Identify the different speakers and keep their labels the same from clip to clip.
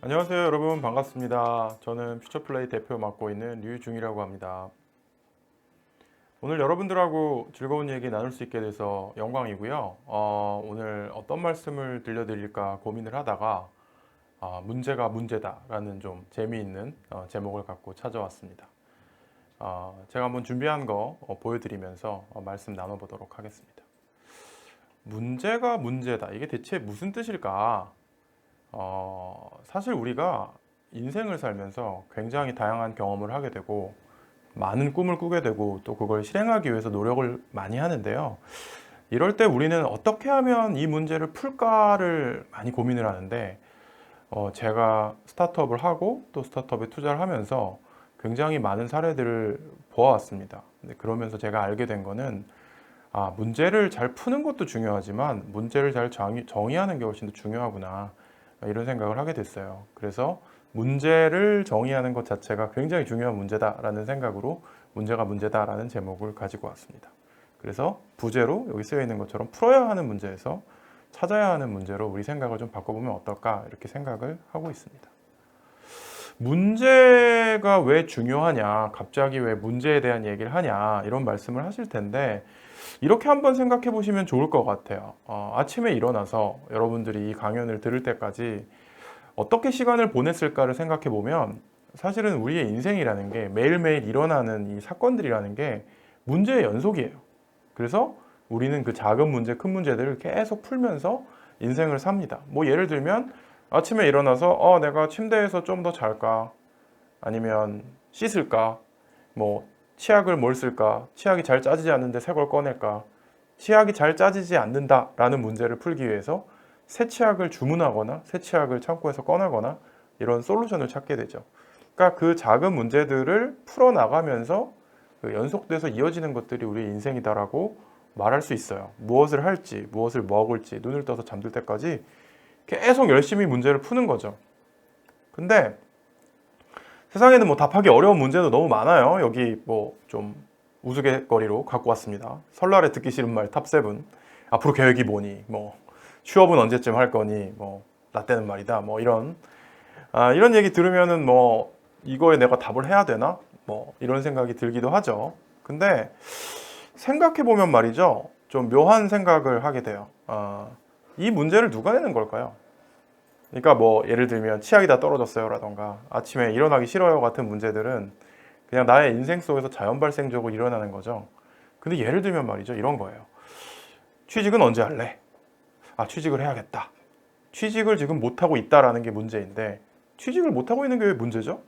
Speaker 1: 안녕하세요 여러분, 반갑습니다. 저는 퓨처플레이 대표 맡고 있는 류중이라고 합니다. 오늘 여러분들하고 즐거운 얘기 나눌 수 있게 돼서 영광이고요. 오늘 어떤 말씀을 들려드릴까 고민을 하다가 문제가 문제다 라는 좀 재미있는 제목을 갖고 찾아왔습니다. 제가 한번 준비한 거 보여드리면서 말씀 나눠보도록 하겠습니다. 문제가 문제다, 이게 대체 무슨 뜻일까? 사실 우리가 인생을 살면서 굉장히 다양한 경험을 하게 되고 많은 꿈을 꾸게 되고 또 그걸 실행하기 위해서 노력을 많이 하는데요. 이럴 때 우리는 어떻게 하면 이 문제를 풀까를 많이 고민을 하는데, 제가 스타트업을 하고 또 스타트업에 투자를 하면서 굉장히 많은 사례들을 보아왔습니다. 근데 그러면서 제가 알게 된 거는, 문제를 잘 푸는 것도 중요하지만 문제를 잘 정의하는 게 훨씬 더 중요하구나, 이런 생각을 하게 됐어요. 그래서 문제를 정의하는 것 자체가 굉장히 중요한 문제다라는 생각으로 문제가 문제다라는 제목을 가지고 왔습니다. 그래서 부제로 여기 쓰여 있는 것처럼 풀어야 하는 문제에서 찾아야 하는 문제로 우리 생각을 좀 바꿔보면 어떨까, 이렇게 생각을 하고 있습니다. 문제가 왜 중요하냐, 갑자기 왜 문제에 대한 얘기를 하냐, 이런 말씀을 하실 텐데, 이렇게 한번 생각해 보시면 좋을 것 같아요. 아침에 일어나서 여러분들이 이 강연을 들을 때까지 어떻게 시간을 보냈을까를 생각해 보면, 사실은 우리의 인생이라는 게 매일매일 일어나는 이 사건들이라는 게 문제의 연속이에요. 그래서 우리는 그 작은 문제, 큰 문제들을 계속 풀면서 인생을 삽니다. 뭐 예를 들면 아침에 일어나서 내가 침대에서 좀 더 잘까? 아니면 씻을까? 뭐 치약을 뭘 쓸까? 치약이 잘 짜지지 않는데 새 걸 꺼낼까? 치약이 잘 짜지지 않는다라는 문제를 풀기 위해서 새 치약을 주문하거나 새 치약을 창고에서 꺼내거나 이런 솔루션을 찾게 되죠. 그러니까 그 작은 문제들을 풀어나가면서 그 연속돼서 이어지는 것들이 우리의 인생이다라고 말할 수 있어요. 무엇을 할지, 무엇을 먹을지, 눈을 떠서 잠들 때까지 계속 열심히 문제를 푸는 거죠. 근데 세상에는 뭐 답하기 어려운 문제도 너무 많아요. 여기 뭐 좀 우스갯거리로 갖고 왔습니다. 설날에 듣기 싫은 말 탑7. 앞으로 계획이 뭐니? 뭐 취업은 언제쯤 할 거니? 뭐 나 때는 말이다. 뭐 이런 얘기 들으면은 뭐 이거에 내가 답을 해야 되나? 뭐 이런 생각이 들기도 하죠. 근데 생각해 보면 말이죠, 좀 묘한 생각을 하게 돼요. 이 문제를 누가 내는 걸까요? 그러니까 뭐 예를 들면 치약이 다 떨어졌어요 라던가 아침에 일어나기 싫어요 같은 문제들은 그냥 나의 인생 속에서 자연 발생적으로 일어나는 거죠. 근데 예를 들면 말이죠, 이런 거예요. 취직은 언제 할래? 취직을 해야겠다. 취직을 지금 못하고 있다라는 게 문제인데, 취직을 못하고 있는 게 왜 문제죠?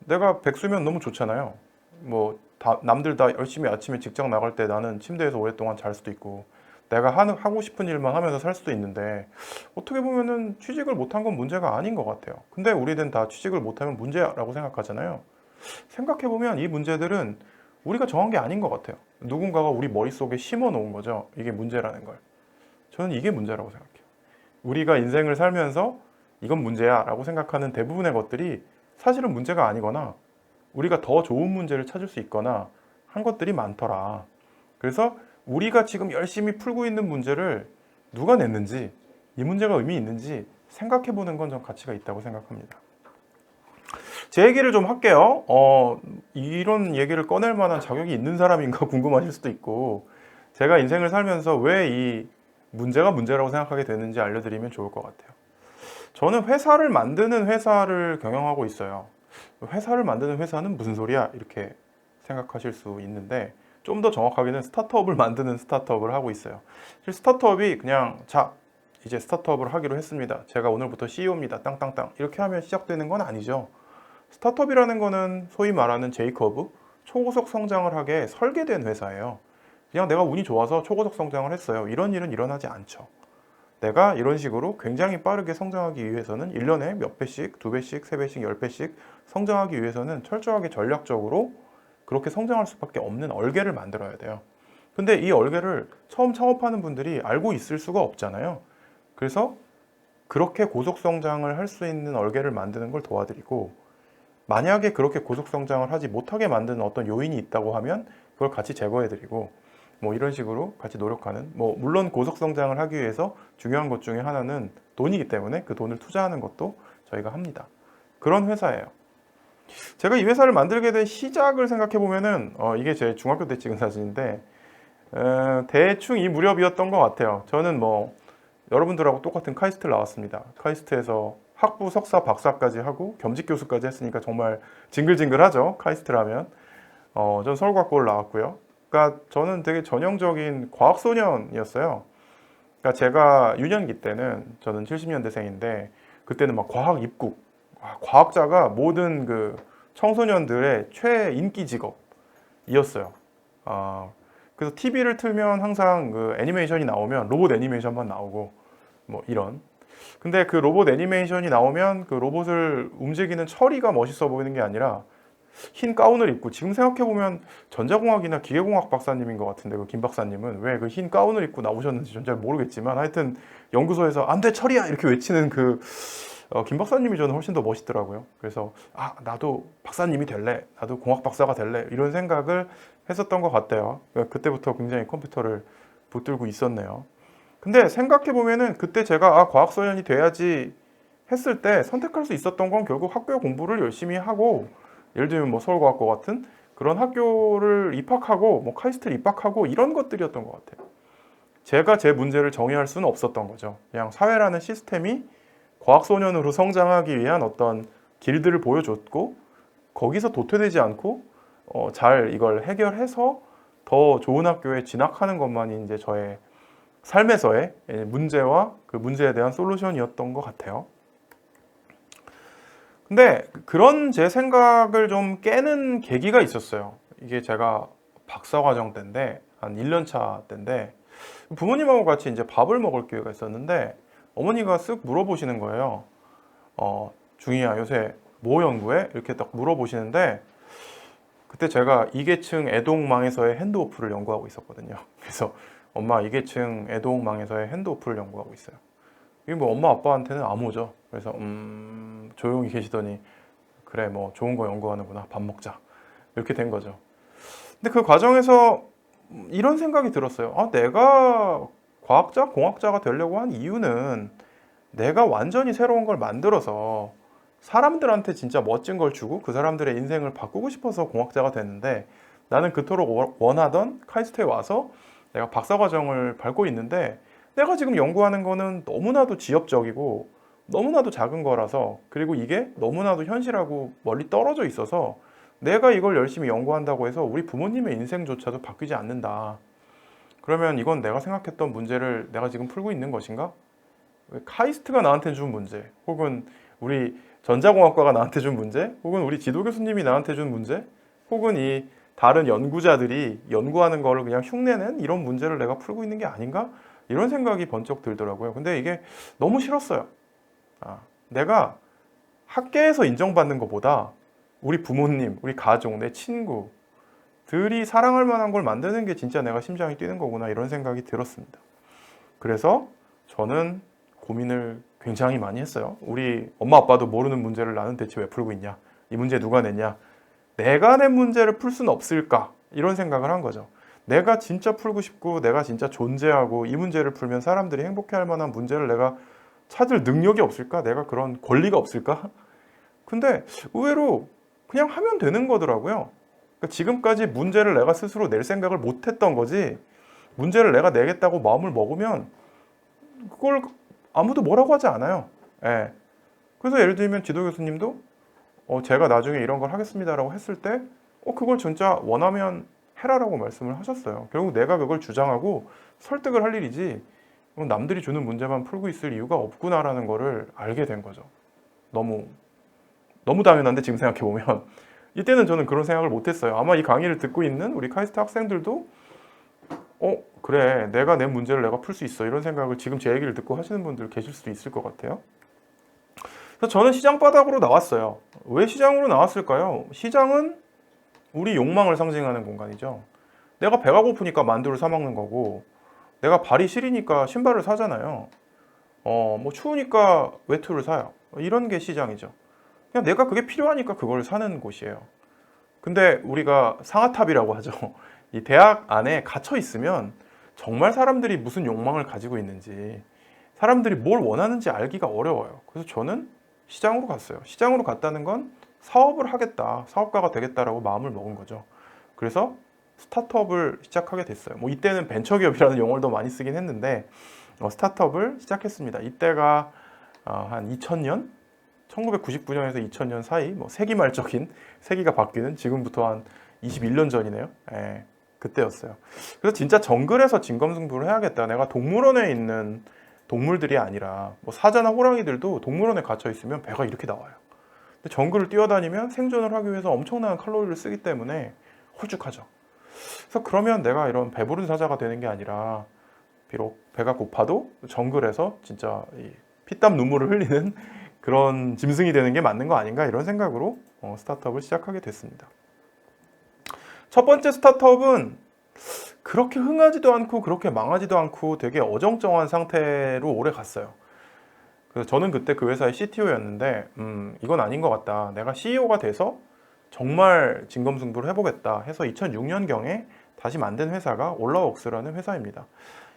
Speaker 1: 내가 백수면 너무 좋잖아요. 뭐 남들 다 열심히 아침에 직장 나갈 때 나는 침대에서 오랫동안 잘 수도 있고 내가 하고 싶은 일만 하면서 살 수도 있는데, 어떻게 보면은 취직을 못한 건 문제가 아닌 것 같아요. 근데 우리는 다 취직을 못하면 문제라고 생각하잖아요. 생각해보면 이 문제들은 우리가 정한 게 아닌 것 같아요. 누군가가 우리 머릿속에 심어 놓은 거죠. 이게 문제라는 걸. 저는 이게 문제라고 생각해요. 우리가 인생을 살면서 이건 문제야 라고 생각하는 대부분의 것들이 사실은 문제가 아니거나 우리가 더 좋은 문제를 찾을 수 있거나 한 것들이 많더라. 그래서 우리가 지금 열심히 풀고 있는 문제를 누가 냈는지, 이 문제가 의미 있는지 생각해 보는 건 좀 가치가 있다고 생각합니다. 제 얘기를 좀 할게요. 이런 얘기를 꺼낼 만한 자격이 있는 사람인가 궁금하실 수도 있고, 제가 인생을 살면서 왜 이 문제가 문제라고 생각하게 되는지 알려드리면 좋을 것 같아요. 저는 회사를 만드는 회사를 경영하고 있어요. 회사를 만드는 회사는 무슨 소리야? 이렇게 생각하실 수 있는데, 좀 더 정확하게는 스타트업을 만드는 스타트업을 하고 있어요. 스타트업이 그냥 이제 스타트업을 하기로 했습니다, 제가 오늘부터 CEO입니다, 땅땅땅, 이렇게 하면 시작되는 건 아니죠. 스타트업이라는 거는 소위 말하는 제이커브, 초고속 성장을 하게 설계된 회사예요. 그냥 내가 운이 좋아서 초고속 성장을 했어요, 이런 일은 일어나지 않죠. 내가 이런 식으로 굉장히 빠르게 성장하기 위해서는 1년에 몇 배씩, 2배씩, 3배씩, 10배씩 성장하기 위해서는 철저하게 전략적으로 그렇게 성장할 수밖에 없는 얼개를 만들어야 돼요. 근데 이 얼개를 처음 창업하는 분들이 알고 있을 수가 없잖아요. 그래서 그렇게 고속 성장을 할 수 있는 얼개를 만드는 걸 도와드리고, 만약에 그렇게 고속 성장을 하지 못하게 만드는 어떤 요인이 있다고 하면 그걸 같이 제거해드리고, 뭐 이런 식으로 같이 노력하는, 뭐 물론 고속 성장을 하기 위해서 중요한 것 중에 하나는 돈이기 때문에 그 돈을 투자하는 것도 저희가 합니다. 그런 회사예요. 제가 이 회사를 만들게 된 시작을 생각해 보면은 이게 제 중학교 때 찍은 사진인데 대충 이 무렵이었던 것 같아요. 저는 뭐 여러분들하고 똑같은 카이스트를 나왔습니다. 카이스트에서 학부, 석사, 박사까지 하고 겸직 교수까지 했으니까 정말 징글징글하죠. 카이스트라면. 전 서울과학고를 나왔고요. 그러니까 저는 되게 전형적인 과학소년이었어요. 그러니까 제가 유년기 때는 저는 70년대생인데 그때는 막 과학 입국, 과학자가 모든 그 청소년들의 최인기 직업이었어요. 그래서 TV를 틀면 항상 그 애니메이션이 나오면 로봇 애니메이션만 나오고 뭐 이런. 근데 그 로봇 애니메이션이 나오면 그 로봇을 움직이는 처리가 멋있어 보이는 게 아니라 흰 가운을 입고, 지금 생각해보면 전자공학이나 기계공학 박사님인 것 같은데 그 김 박사님은 왜 그 흰 가운을 입고 나오셨는지 전 잘 모르겠지만 하여튼 연구소에서 안 돼 처리야 이렇게 외치는 그 김 박사님이 저는 훨씬 더 멋있더라고요. 그래서 나도 박사님이 될래, 나도 공학 박사가 될래 이런 생각을 했었던 것 같아요. 그때부터 굉장히 컴퓨터를 붙들고 있었네요. 근데 생각해보면은 그때 제가 과학소년이 돼야지 했을 때 선택할 수 있었던 건 결국 학교 공부를 열심히 하고, 예를 들면 뭐 서울과학고 같은 그런 학교를 입학하고 뭐 카이스트를 입학하고 이런 것들이었던 것 같아요. 제가 제 문제를 정의할 수는 없었던 거죠. 그냥 사회라는 시스템이 과학소년으로 성장하기 위한 어떤 길들을 보여줬고, 거기서 도태되지 않고 잘 이걸 해결해서 더 좋은 학교에 진학하는 것만이 이제 저의 삶에서의 문제와 그 문제에 대한 솔루션이었던 것 같아요. 근데 그런 제 생각을 좀 깨는 계기가 있었어요. 이게 제가 박사과정 때인데, 한 1년 차 때인데, 부모님하고 같이 이제 밥을 먹을 기회가 있었는데, 어머니가 쓱 물어보시는 거예요. 중이야, 요새 뭐 연구해? 이렇게 딱 물어보시는데, 그때 제가 이계층 애동망에서의 핸드오프를 연구하고 있었거든요. 그래서 엄마, 이계층 애동망에서의 핸드오프를 연구하고 있어요. 이게 뭐 엄마 아빠한테는 암호죠. 그래서 조용히 계시더니 그래 뭐 좋은 거 연구하는구나, 밥 먹자, 이렇게 된 거죠. 근데 그 과정에서 이런 생각이 들었어요. 내가 과학자, 공학자가 되려고 한 이유는 내가 완전히 새로운 걸 만들어서 사람들한테 진짜 멋진 걸 주고 그 사람들의 인생을 바꾸고 싶어서 공학자가 됐는데, 나는 그토록 원하던 카이스트에 와서 내가 박사과정을 밟고 있는데 내가 지금 연구하는 거는 너무나도 지엽적이고 너무나도 작은 거라서, 그리고 이게 너무나도 현실하고 멀리 떨어져 있어서 내가 이걸 열심히 연구한다고 해서 우리 부모님의 인생조차도 바뀌지 않는다. 그러면 이건 내가 생각했던 문제를 내가 지금 풀고 있는 것인가? 카이스트가 나한테 준 문제, 혹은 우리 전자공학과가 나한테 준 문제, 혹은 우리 지도 교수님이 나한테 준 문제, 혹은 이 다른 연구자들이 연구하는 거를 그냥 흉내낸 이런 문제를 내가 풀고 있는 게 아닌가? 이런 생각이 번쩍 들더라고요. 근데 이게 너무 싫었어요. 내가 학계에서 인정받는 것보다 우리 부모님, 우리 가족, 내 친구들이 사랑할 만한 걸 만드는 게 진짜 내가 심장이 뛰는 거구나, 이런 생각이 들었습니다. 그래서 저는 고민을 굉장히 많이 했어요. 우리 엄마 아빠도 모르는 문제를 나는 대체 왜 풀고 있냐? 이 문제 누가 냈냐? 내가 낸 문제를 풀 수는 없을까? 이런 생각을 한 거죠. 내가 진짜 풀고 싶고 내가 진짜 존재하고 이 문제를 풀면 사람들이 행복해할 만한 문제를 내가 찾을 능력이 없을까? 내가 그런 권리가 없을까? 근데 의외로 그냥 하면 되는 거더라고요. 그러니까 지금까지 문제를 내가 스스로 낼 생각을 못 했던 거지, 문제를 내가 내겠다고 마음을 먹으면 그걸 아무도 뭐라고 하지 않아요. 예. 그래서 예를 들면 지도 교수님도 제가 나중에 이런 걸 하겠습니다라고 했을 때 그걸 진짜 원하면 해라라고 말씀을 하셨어요. 결국 내가 그걸 주장하고 설득을 할 일이지 남들이 주는 문제만 풀고 있을 이유가 없구나라는 거를 알게 된 거죠. 너무 당연한데 지금 생각해보면 이때는 저는 그런 생각을 못했어요. 아마 이 강의를 듣고 있는 우리 카이스트 학생들도 그래, 내가 내 문제를 내가 풀 수 있어, 이런 생각을 지금 제 얘기를 듣고 하시는 분들 계실 수도 있을 것 같아요. 그래서 저는 시장 바닥으로 나왔어요. 왜 시장으로 나왔을까요? 시장은 우리 욕망을 상징하는 공간이죠. 내가 배가 고프니까 만두를 사 먹는 거고, 내가 발이 시리니까 신발을 사잖아요. 뭐 추우니까 외투를 사요. 이런 게 시장이죠. 그냥 내가 그게 필요하니까 그걸 사는 곳이에요. 근데 우리가 상아탑이라고 하죠. 이 대학 안에 갇혀 있으면 정말 사람들이 무슨 욕망을 가지고 있는지, 사람들이 뭘 원하는지 알기가 어려워요. 그래서 저는 시장으로 갔어요. 시장으로 갔다는 건 사업을 하겠다, 사업가가 되겠다라고 마음을 먹은 거죠. 그래서 스타트업을 시작하게 됐어요. 뭐 이때는 벤처기업이라는 용어를 더 많이 쓰긴 했는데 스타트업을 시작했습니다. 이때가 한 2000년, 1999년에서 2000년 사이, 뭐 세기말적인 세기가 바뀌는 지금부터 한 21년 전이네요. 예, 그때였어요. 그래서 진짜 정글에서 진검승부를 해야겠다. 내가 동물원에 있는 동물들이 아니라 뭐 사자나 호랑이들도 동물원에 갇혀 있으면 배가 이렇게 나와요. 근데 정글을 뛰어다니면 생존을 하기 위해서 엄청난 칼로리를 쓰기 때문에 홀쭉하죠. 그래서 그러면 내가 이런 배부른 사자가 되는 게 아니라 비록 배가 고파도 정글에서 진짜 이 피땀 눈물을 흘리는 그런 짐승이 되는 게 맞는 거 아닌가 이런 생각으로 스타트업을 시작하게 됐습니다. 첫 번째 스타트업은 그렇게 흥하지도 않고 그렇게 망하지도 않고 되게 어정쩡한 상태로 오래 갔어요. 그래서 저는 그때 그 회사의 CTO였는데 이건 아닌 것 같다. 내가 CEO가 돼서 정말 진검승부를 해보겠다 해서 2006년경에 다시 만든 회사가 올라웍스라는 회사입니다.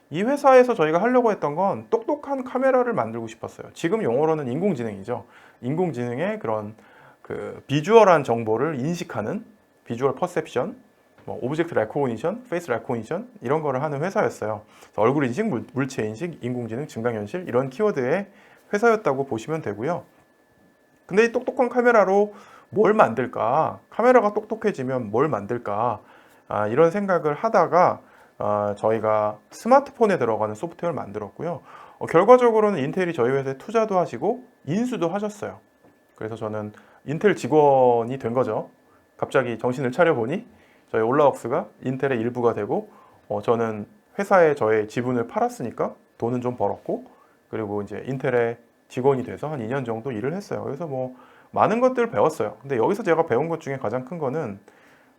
Speaker 1: 이 회사에서 저희가 하려고 했던 건 똑똑한 카메라를 만들고 싶었어요. 지금 용어로는 인공지능이죠. 인공지능의 그런 그 비주얼한 정보를 인식하는 비주얼 퍼셉션, 뭐 오브젝트 레코니션, 페이스 레코니션 이런 거를 하는 회사였어요. 얼굴 인식, 물체 인식, 인공지능, 증강현실 이런 키워드의 회사였다고 보시면 되고요. 근데 이 똑똑한 카메라로 뭘 만들까? 카메라가 똑똑해지면 뭘 만들까? 이런 생각을 하다가 저희가 스마트폰에 들어가는 소프트웨어를 만들었고요. 결과적으로는 인텔이 저희 회사에 투자도 하시고 인수도 하셨어요. 그래서 저는 인텔 직원이 된 거죠. 갑자기 정신을 차려보니 저희 올라웍스가 인텔의 일부가 되고 저는 회사에 저의 지분을 팔았으니까 돈은 좀 벌었고 그리고 이제 인텔의 직원이 돼서 한 2년 정도 일을 했어요. 그래서 뭐 많은 것들을 배웠어요. 근데 여기서 제가 배운 것 중에 가장 큰 거는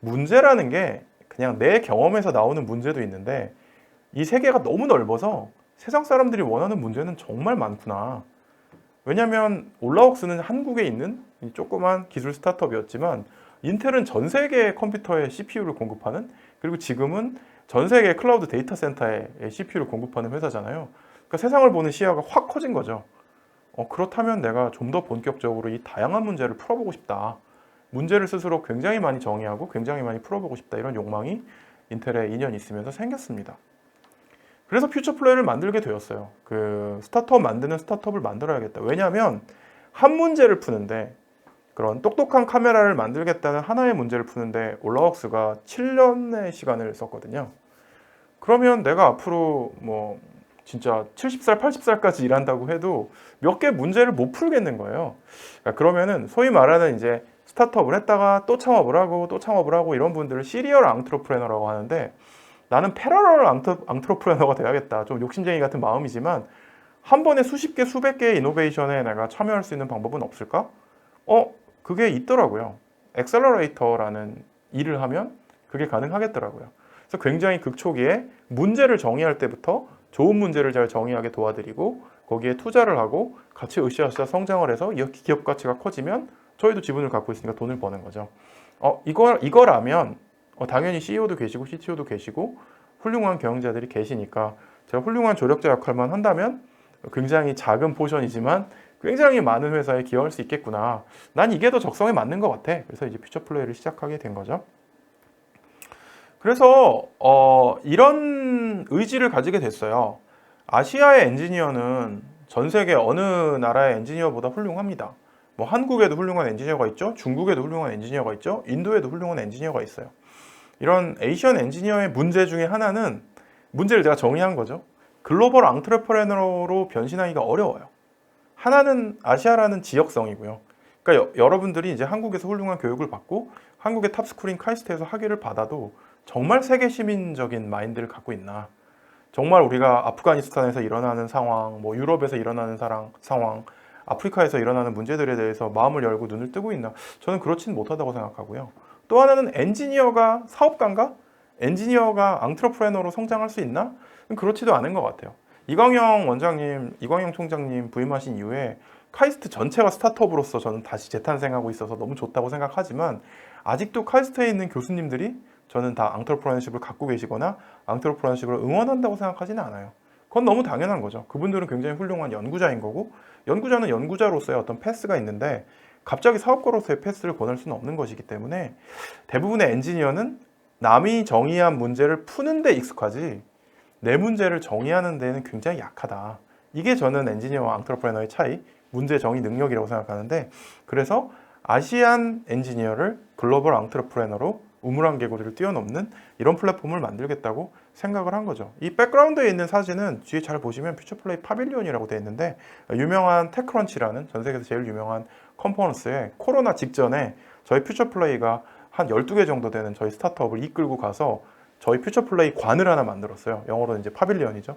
Speaker 1: 문제라는 게 그냥 내 경험에서 나오는 문제도 있는데 이 세계가 너무 넓어서 세상 사람들이 원하는 문제는 정말 많구나. 왜냐하면 올라웍스는 한국에 있는 이 조그만 기술 스타트업이었지만 인텔은 전 세계 컴퓨터에 CPU를 공급하는 그리고 지금은 전 세계 클라우드 데이터 센터에 CPU를 공급하는 회사잖아요. 그러니까 세상을 보는 시야가 확 커진 거죠. 그렇다면 내가 좀 더 본격적으로 이 다양한 문제를 풀어보고 싶다. 문제를 스스로 굉장히 많이 정의하고 굉장히 많이 풀어보고 싶다. 이런 욕망이 인텔에 2년 있으면서 생겼습니다. 그래서 퓨처 플레이를 만들게 되었어요. 그 스타트업 만드는 스타트업을 만들어야겠다. 왜냐하면 한 문제를 푸는데 그런 똑똑한 카메라를 만들겠다는 하나의 문제를 푸는데 올라웍스가 7년의 시간을 썼거든요. 그러면 내가 앞으로 뭐 진짜 70살, 80살까지 일한다고 해도 몇 개 문제를 못 풀겠는 거예요. 그러면은 소위 말하는 이제 스타트업을 했다가 또 창업을 하고 또 창업을 하고 이런 분들을 시리얼 앙트러프레너라고 하는데 나는 패러럴 앙트러프레너가 돼야겠다. 좀 욕심쟁이 같은 마음이지만 한 번에 수십 개, 수백 개의 이노베이션에 내가 참여할 수 있는 방법은 없을까? 그게 있더라고요. 엑셀러레이터라는 일을 하면 그게 가능하겠더라고요. 그래서 굉장히 극초기에 문제를 정의할 때부터 좋은 문제를 잘 정의하게 도와드리고 거기에 투자를 하고 같이 으쌰으쌰 성장을 해서 기업 가치가 커지면 저희도 지분을 갖고 있으니까 돈을 버는 거죠. 이거라면 당연히 CEO도 계시고 CTO도 계시고 훌륭한 경영자들이 계시니까 제가 훌륭한 조력자 역할만 한다면 굉장히 작은 포션이지만 굉장히 많은 회사에 기여할 수 있겠구나. 난 이게 더 적성에 맞는 것 같아. 그래서 이제 퓨처 플레이를 시작하게 된 거죠. 그래서 이런 의지를 가지게 됐어요. 아시아의 엔지니어는 전 세계 어느 나라의 엔지니어보다 훌륭합니다. 뭐 한국에도 훌륭한 엔지니어가 있죠. 중국에도 훌륭한 엔지니어가 있죠. 인도에도 훌륭한 엔지니어가 있어요. 이런 에이시안 엔지니어의 문제 중에 하나는 문제를 제가 정의한 거죠. 글로벌 앙트레프레너로 변신하기가 어려워요. 하나는 아시아라는 지역성이고요. 그러니까 여러분들이 이제 한국에서 훌륭한 교육을 받고 한국의 탑스쿨인 카이스트에서 학위를 받아도 정말 세계 시민적인 마인드를 갖고 있나? 정말 우리가 아프가니스탄에서 일어나는 상황, 뭐 유럽에서 일어나는 상황, 아프리카에서 일어나는 문제들에 대해서 마음을 열고 눈을 뜨고 있나? 저는 그렇진 못하다고 생각하고요. 또 하나는 엔지니어가 사업가인가? 엔지니어가 앙트러프레너로 성장할 수 있나? 그렇지도 않은 것 같아요. 이광영 총장님 부임하신 이후에 카이스트 전체가 스타트업으로서 저는 다시 재탄생하고 있어서 너무 좋다고 생각하지만 아직도 카이스트에 있는 교수님들이 저는 다 앙트러프레너십을 갖고 계시거나 앙트러프레너십을 응원한다고 생각하지는 않아요. 그건 너무 당연한 거죠. 그분들은 굉장히 훌륭한 연구자인 거고, 연구자는 연구자로서의 어떤 패스가 있는데 갑자기 사업가로서의 패스를 권할 수는 없는 것이기 때문에 대부분의 엔지니어는 남이 정의한 문제를 푸는 데 익숙하지 내 문제를 정의하는 데는 굉장히 약하다. 이게 저는 엔지니어와 앙트러프레너의 차이, 문제 정의 능력이라고 생각하는데, 그래서 아시안 엔지니어를 글로벌 앙트러프레너로 우물안개고리를 뛰어넘는 이런 플랫폼을 만들겠다고 생각을 한 거죠. 이 백그라운드에 있는 사진은 뒤에 잘 보시면 퓨처플레이 파빌리온이라고 되어 있는데, 유명한 테크런치라는 전 세계에서 제일 유명한 컨퍼런스에 코로나 직전에 저희 퓨처플레이가 한 12개 정도 되는 저희 스타트업을 이끌고 가서 저희 퓨처플레이 관을 하나 만들었어요. 영어로는 이제 파빌리언이죠.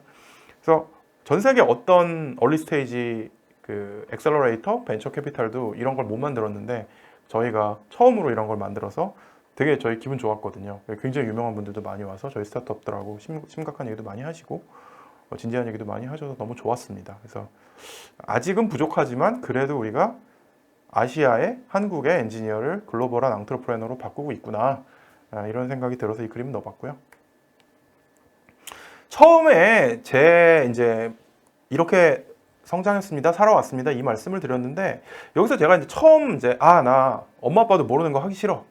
Speaker 1: 그래서 전 세계 어떤 얼리 스테이지 그 엑셀러레이터, 벤처 캐피탈도 이런 걸 못 만들었는데 저희가 처음으로 이런 걸 만들어서 되게 저희 기분 좋았거든요. 굉장히 유명한 분들도 많이 와서 저희 스타트업들하고 심각한 얘기도 많이 하시고 진지한 얘기도 많이 하셔서 너무 좋았습니다. 그래서 아직은 부족하지만 그래도 우리가 아시아의 한국의 엔지니어를 글로벌한 앙트러프레너로 바꾸고 있구나, 이런 생각이 들어서 이 그림을 넣어봤고요. 처음에 이제 이렇게 성장했습니다, 살아왔습니다, 이 말씀을 드렸는데, 여기서 제가 이제 처음 나 엄마 아빠도 모르는 거 하기 싫어,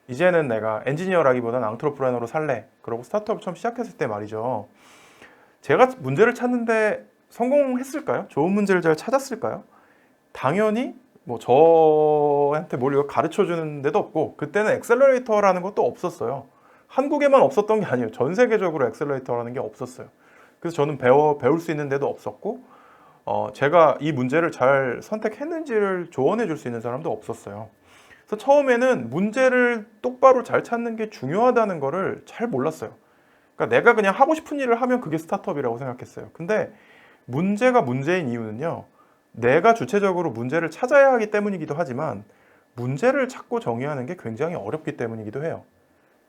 Speaker 1: 이제는 내가 엔지니어라기보다는 앙트러프레너로 살래, 그러고 스타트업 처음 시작했을 때 말이죠. 제가 문제를 찾는데 성공했을까요? 좋은 문제를 잘 찾았을까요? 당연히 뭐 저한테 뭘 이거 가르쳐 주는 데도 없고, 그때는 엑셀러레이터라는 것도 없었어요. 한국에만 없었던 게 아니에요. 전 세계적으로 엑셀러레이터라는 게 없었어요. 그래서 저는 배울 수 있는 데도 없었고, 제가 이 문제를 잘 선택했는지를 조언해 줄 수 있는 사람도 없었어요. 그래서 처음에는 문제를 똑바로 잘 찾는 게 중요하다는 거를 잘 몰랐어요. 그러니까 내가 그냥 하고 싶은 일을 하면 그게 스타트업이라고 생각했어요. 근데 문제가 문제인 이유는요, 내가 주체적으로 문제를 찾아야 하기 때문이기도 하지만 문제를 찾고 정의하는 게 굉장히 어렵기 때문이기도 해요.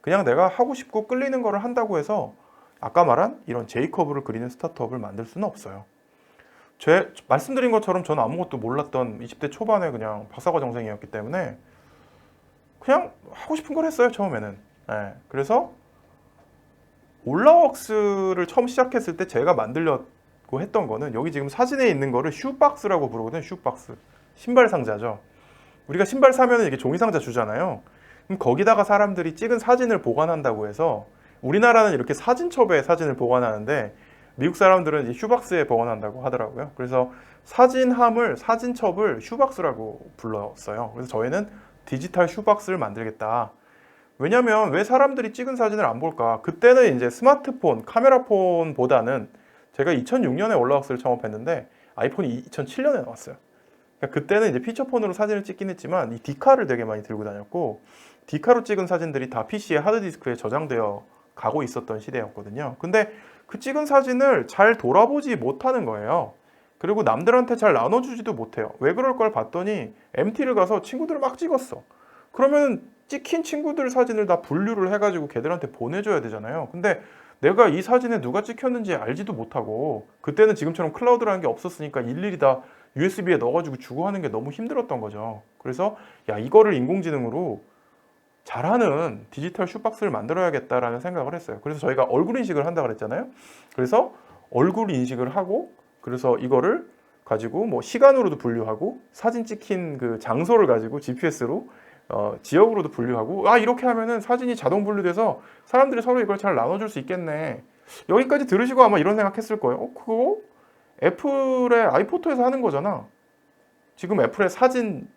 Speaker 1: 그냥 내가 하고 싶고 끌리는 거를 한다고 해서 아까 말한 이런 제이커브를 그리는 스타트업을 만들 수는 없어요. 말씀드린 것처럼 저는 아무것도 몰랐던 20대 초반에 그냥 박사과정생이었기 때문에 그냥 하고 싶은 걸 했어요, 처음에는. 그래서 올라웍스를 처음 시작했을 때 제가 만들려고 했던 거는, 여기 지금 사진에 있는 거를 슈박스라고 부르거든요. 슈박스. 신발 상자죠. 우리가 신발 사면은 이렇게 종이 상자 주잖아요. 그럼 거기다가 사람들이 찍은 사진을 보관한다고 해서, 우리나라는 이렇게 사진첩에 사진을 보관하는데 미국 사람들은 이 슈박스에 보관한다고 하더라고요. 그래서 사진첩을 슈박스라고 불렀어요. 그래서 저희는 디지털 슈박스를 만들겠다. 왜냐면 왜 사람들이 찍은 사진을 안 볼까? 그때는 이제 스마트폰, 카메라폰보다는, 제가 2006년에 올라웍스를 창업했는데 아이폰이 2007년에 나왔어요. 그러니까 그때는 이제 피처폰으로 사진을 찍긴 했지만 이 디카를 되게 많이 들고 다녔고, 디카로 찍은 사진들이 다 PC에 하드디스크에 저장되어 가고 있었던 시대였거든요. 근데 그 찍은 사진을 잘 돌아보지 못하는 거예요. 그리고 남들한테 잘 나눠주지도 못해요. 왜 그럴 걸 봤더니 MT를 가서 친구들을 막 찍었어. 그러면 찍힌 친구들 사진을 다 분류를 해가지고 걔들한테 보내줘야 되잖아요. 근데 내가 이 사진에 누가 찍혔는지 알지도 못하고, 그때는 지금처럼 클라우드라는 게 없었으니까 일일이 다 USB에 넣어가지고 주고 하는 게 너무 힘들었던 거죠. 그래서 이거를 인공지능으로 잘하는 디지털 슈박스를 만들어야겠다라는 생각을 했어요. 그래서 저희가 얼굴 인식을 한다고 그랬잖아요. 그래서 얼굴 인식을 하고, 그래서 이거를 가지고 뭐 시간으로도 분류하고, 사진 찍힌 그 장소를 가지고 GPS로 지역으로도 분류하고, 이렇게 하면은 사진이 자동 분류돼서 사람들이 서로 이걸 잘 나눠줄 수 있겠네. 여기까지 들으시고 아마 이런 생각했을 거예요. 그거 애플의 아이포토에서 하는 거잖아. 지금 애플의 사진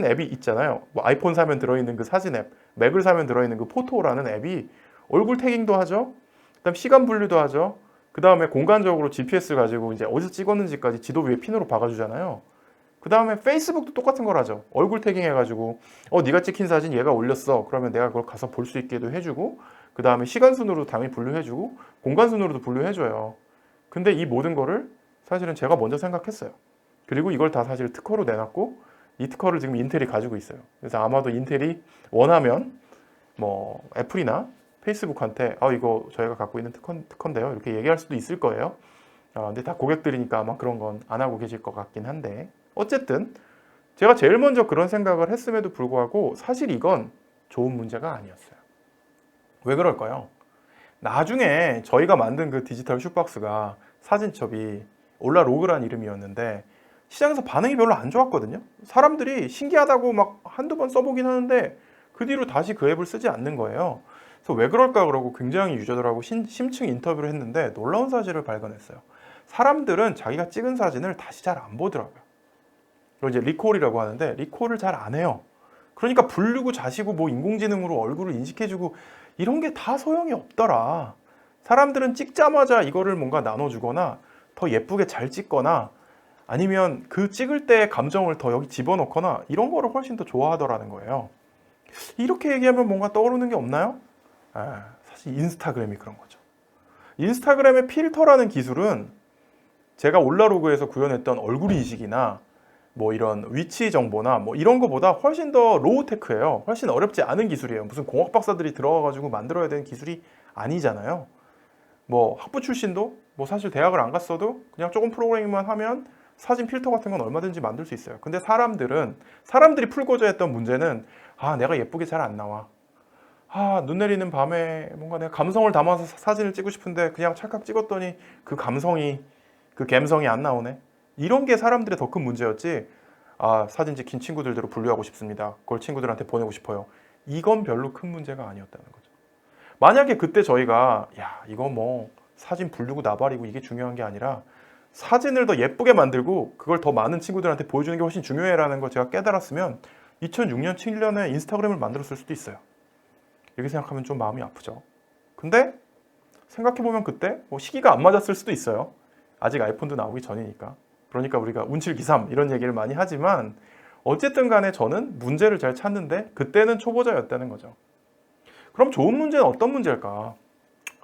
Speaker 1: 앱이 있잖아요. 뭐 아이폰 사면 들어있는 그 사진 앱, 맥을 사면 들어있는 그 포토라는 앱이 얼굴 태깅도 하죠. 그다음 시간 분류도 하죠. 그 다음에 공간적으로 GPS를 가지고 이제 어디서 찍었는지까지 지도 위에 핀으로 박아주잖아요. 그 다음에 페이스북도 똑같은 걸 하죠. 얼굴 태깅 해가지고 네가 찍힌 사진 얘가 올렸어. 그러면 내가 그걸 가서 볼 수 있게도 해주고, 그 다음에 시간 순으로도 당연히 분류해주고, 공간 순으로도 분류해줘요. 근데 이 모든 거를 사실은 제가 먼저 생각했어요. 그리고 이걸 다 사실 특허로 내놨고, 이 특허를 지금 인텔이 가지고 있어요. 그래서 아마도 인텔이 원하면 뭐 애플이나 페이스북한테 이거 저희가 갖고 있는 특허인데요, 이렇게 얘기할 수도 있을 거예요. 근데 다 고객들이니까 아마 그런 건 안 하고 계실 것 같긴 한데, 어쨌든 제가 제일 먼저 그런 생각을 했음에도 불구하고 사실 이건 좋은 문제가 아니었어요. 왜 그럴까요? 나중에 저희가 만든 그 디지털 슈박스가 사진첩이 올라로그란 이름이었는데 시장에서 반응이 별로 안 좋았거든요. 사람들이 신기하다고 막 한두 번 써보긴 하는데 그 뒤로 다시 그 앱을 쓰지 않는 거예요. 그래서 왜 그럴까 그러고 굉장히 유저들하고 심층 인터뷰를 했는데 놀라운 사실을 발견했어요. 사람들은 자기가 찍은 사진을 다시 잘 안 보더라고요. 그걸 이제 리콜이라고 하는데 리콜을 잘 안 해요. 그러니까 불르고 자시고 뭐 인공지능으로 얼굴을 인식해주고 이런 게 다 소용이 없더라. 사람들은 찍자마자 이거를 뭔가 나눠주거나 더 예쁘게 잘 찍거나 아니면 그 찍을 때의 감정을 더 여기 집어넣거나 이런 거를 훨씬 더 좋아하더라는 거예요. 이렇게 얘기하면 뭔가 떠오르는 게 없나요? 사실 인스타그램이 그런 거죠. 인스타그램의 필터라는 기술은 제가 올라로그에서 구현했던 얼굴 인식이나 뭐 이런 위치 정보나 뭐 이런 거보다 훨씬 더 로우테크예요. 훨씬 어렵지 않은 기술이에요. 무슨 공학 박사들이 들어가가지고 만들어야 되는 기술이 아니잖아요. 뭐 학부 출신도 뭐 사실 대학을 안 갔어도 그냥 조금 프로그래밍만 하면 사진 필터 같은 건 얼마든지 만들 수 있어요. 근데 사람들이 풀고자 했던 문제는 내가 예쁘게 잘 안 나와. 눈 내리는 밤에 뭔가 내가 감성을 담아서 사진을 찍고 싶은데 그냥 찰칵 찍었더니 그 감성이 안 나오네. 이런 게 사람들의 더 큰 문제였지. 사진 찍힌 친구들대로 분류하고 싶습니다. 그걸 친구들한테 보내고 싶어요. 이건 별로 큰 문제가 아니었다는 거죠. 만약에 그때 저희가 이거 뭐 사진 분류고 나발이고 이게 중요한 게 아니라 사진을 더 예쁘게 만들고 그걸 더 많은 친구들한테 보여주는 게 훨씬 중요해라는 걸 제가 깨달았으면 2006년, 7년에 인스타그램을 만들었을 수도 있어요. 이렇게 생각하면 좀 마음이 아프죠. 근데 생각해보면 그때 뭐 시기가 안 맞았을 수도 있어요. 아직 아이폰도 나오기 전이니까. 그러니까 우리가 운칠기삼 이런 얘기를 많이 하지만 어쨌든 간에 저는 문제를 잘 찾는데 그때는 초보자였다는 거죠. 그럼 좋은 문제는 어떤 문제일까?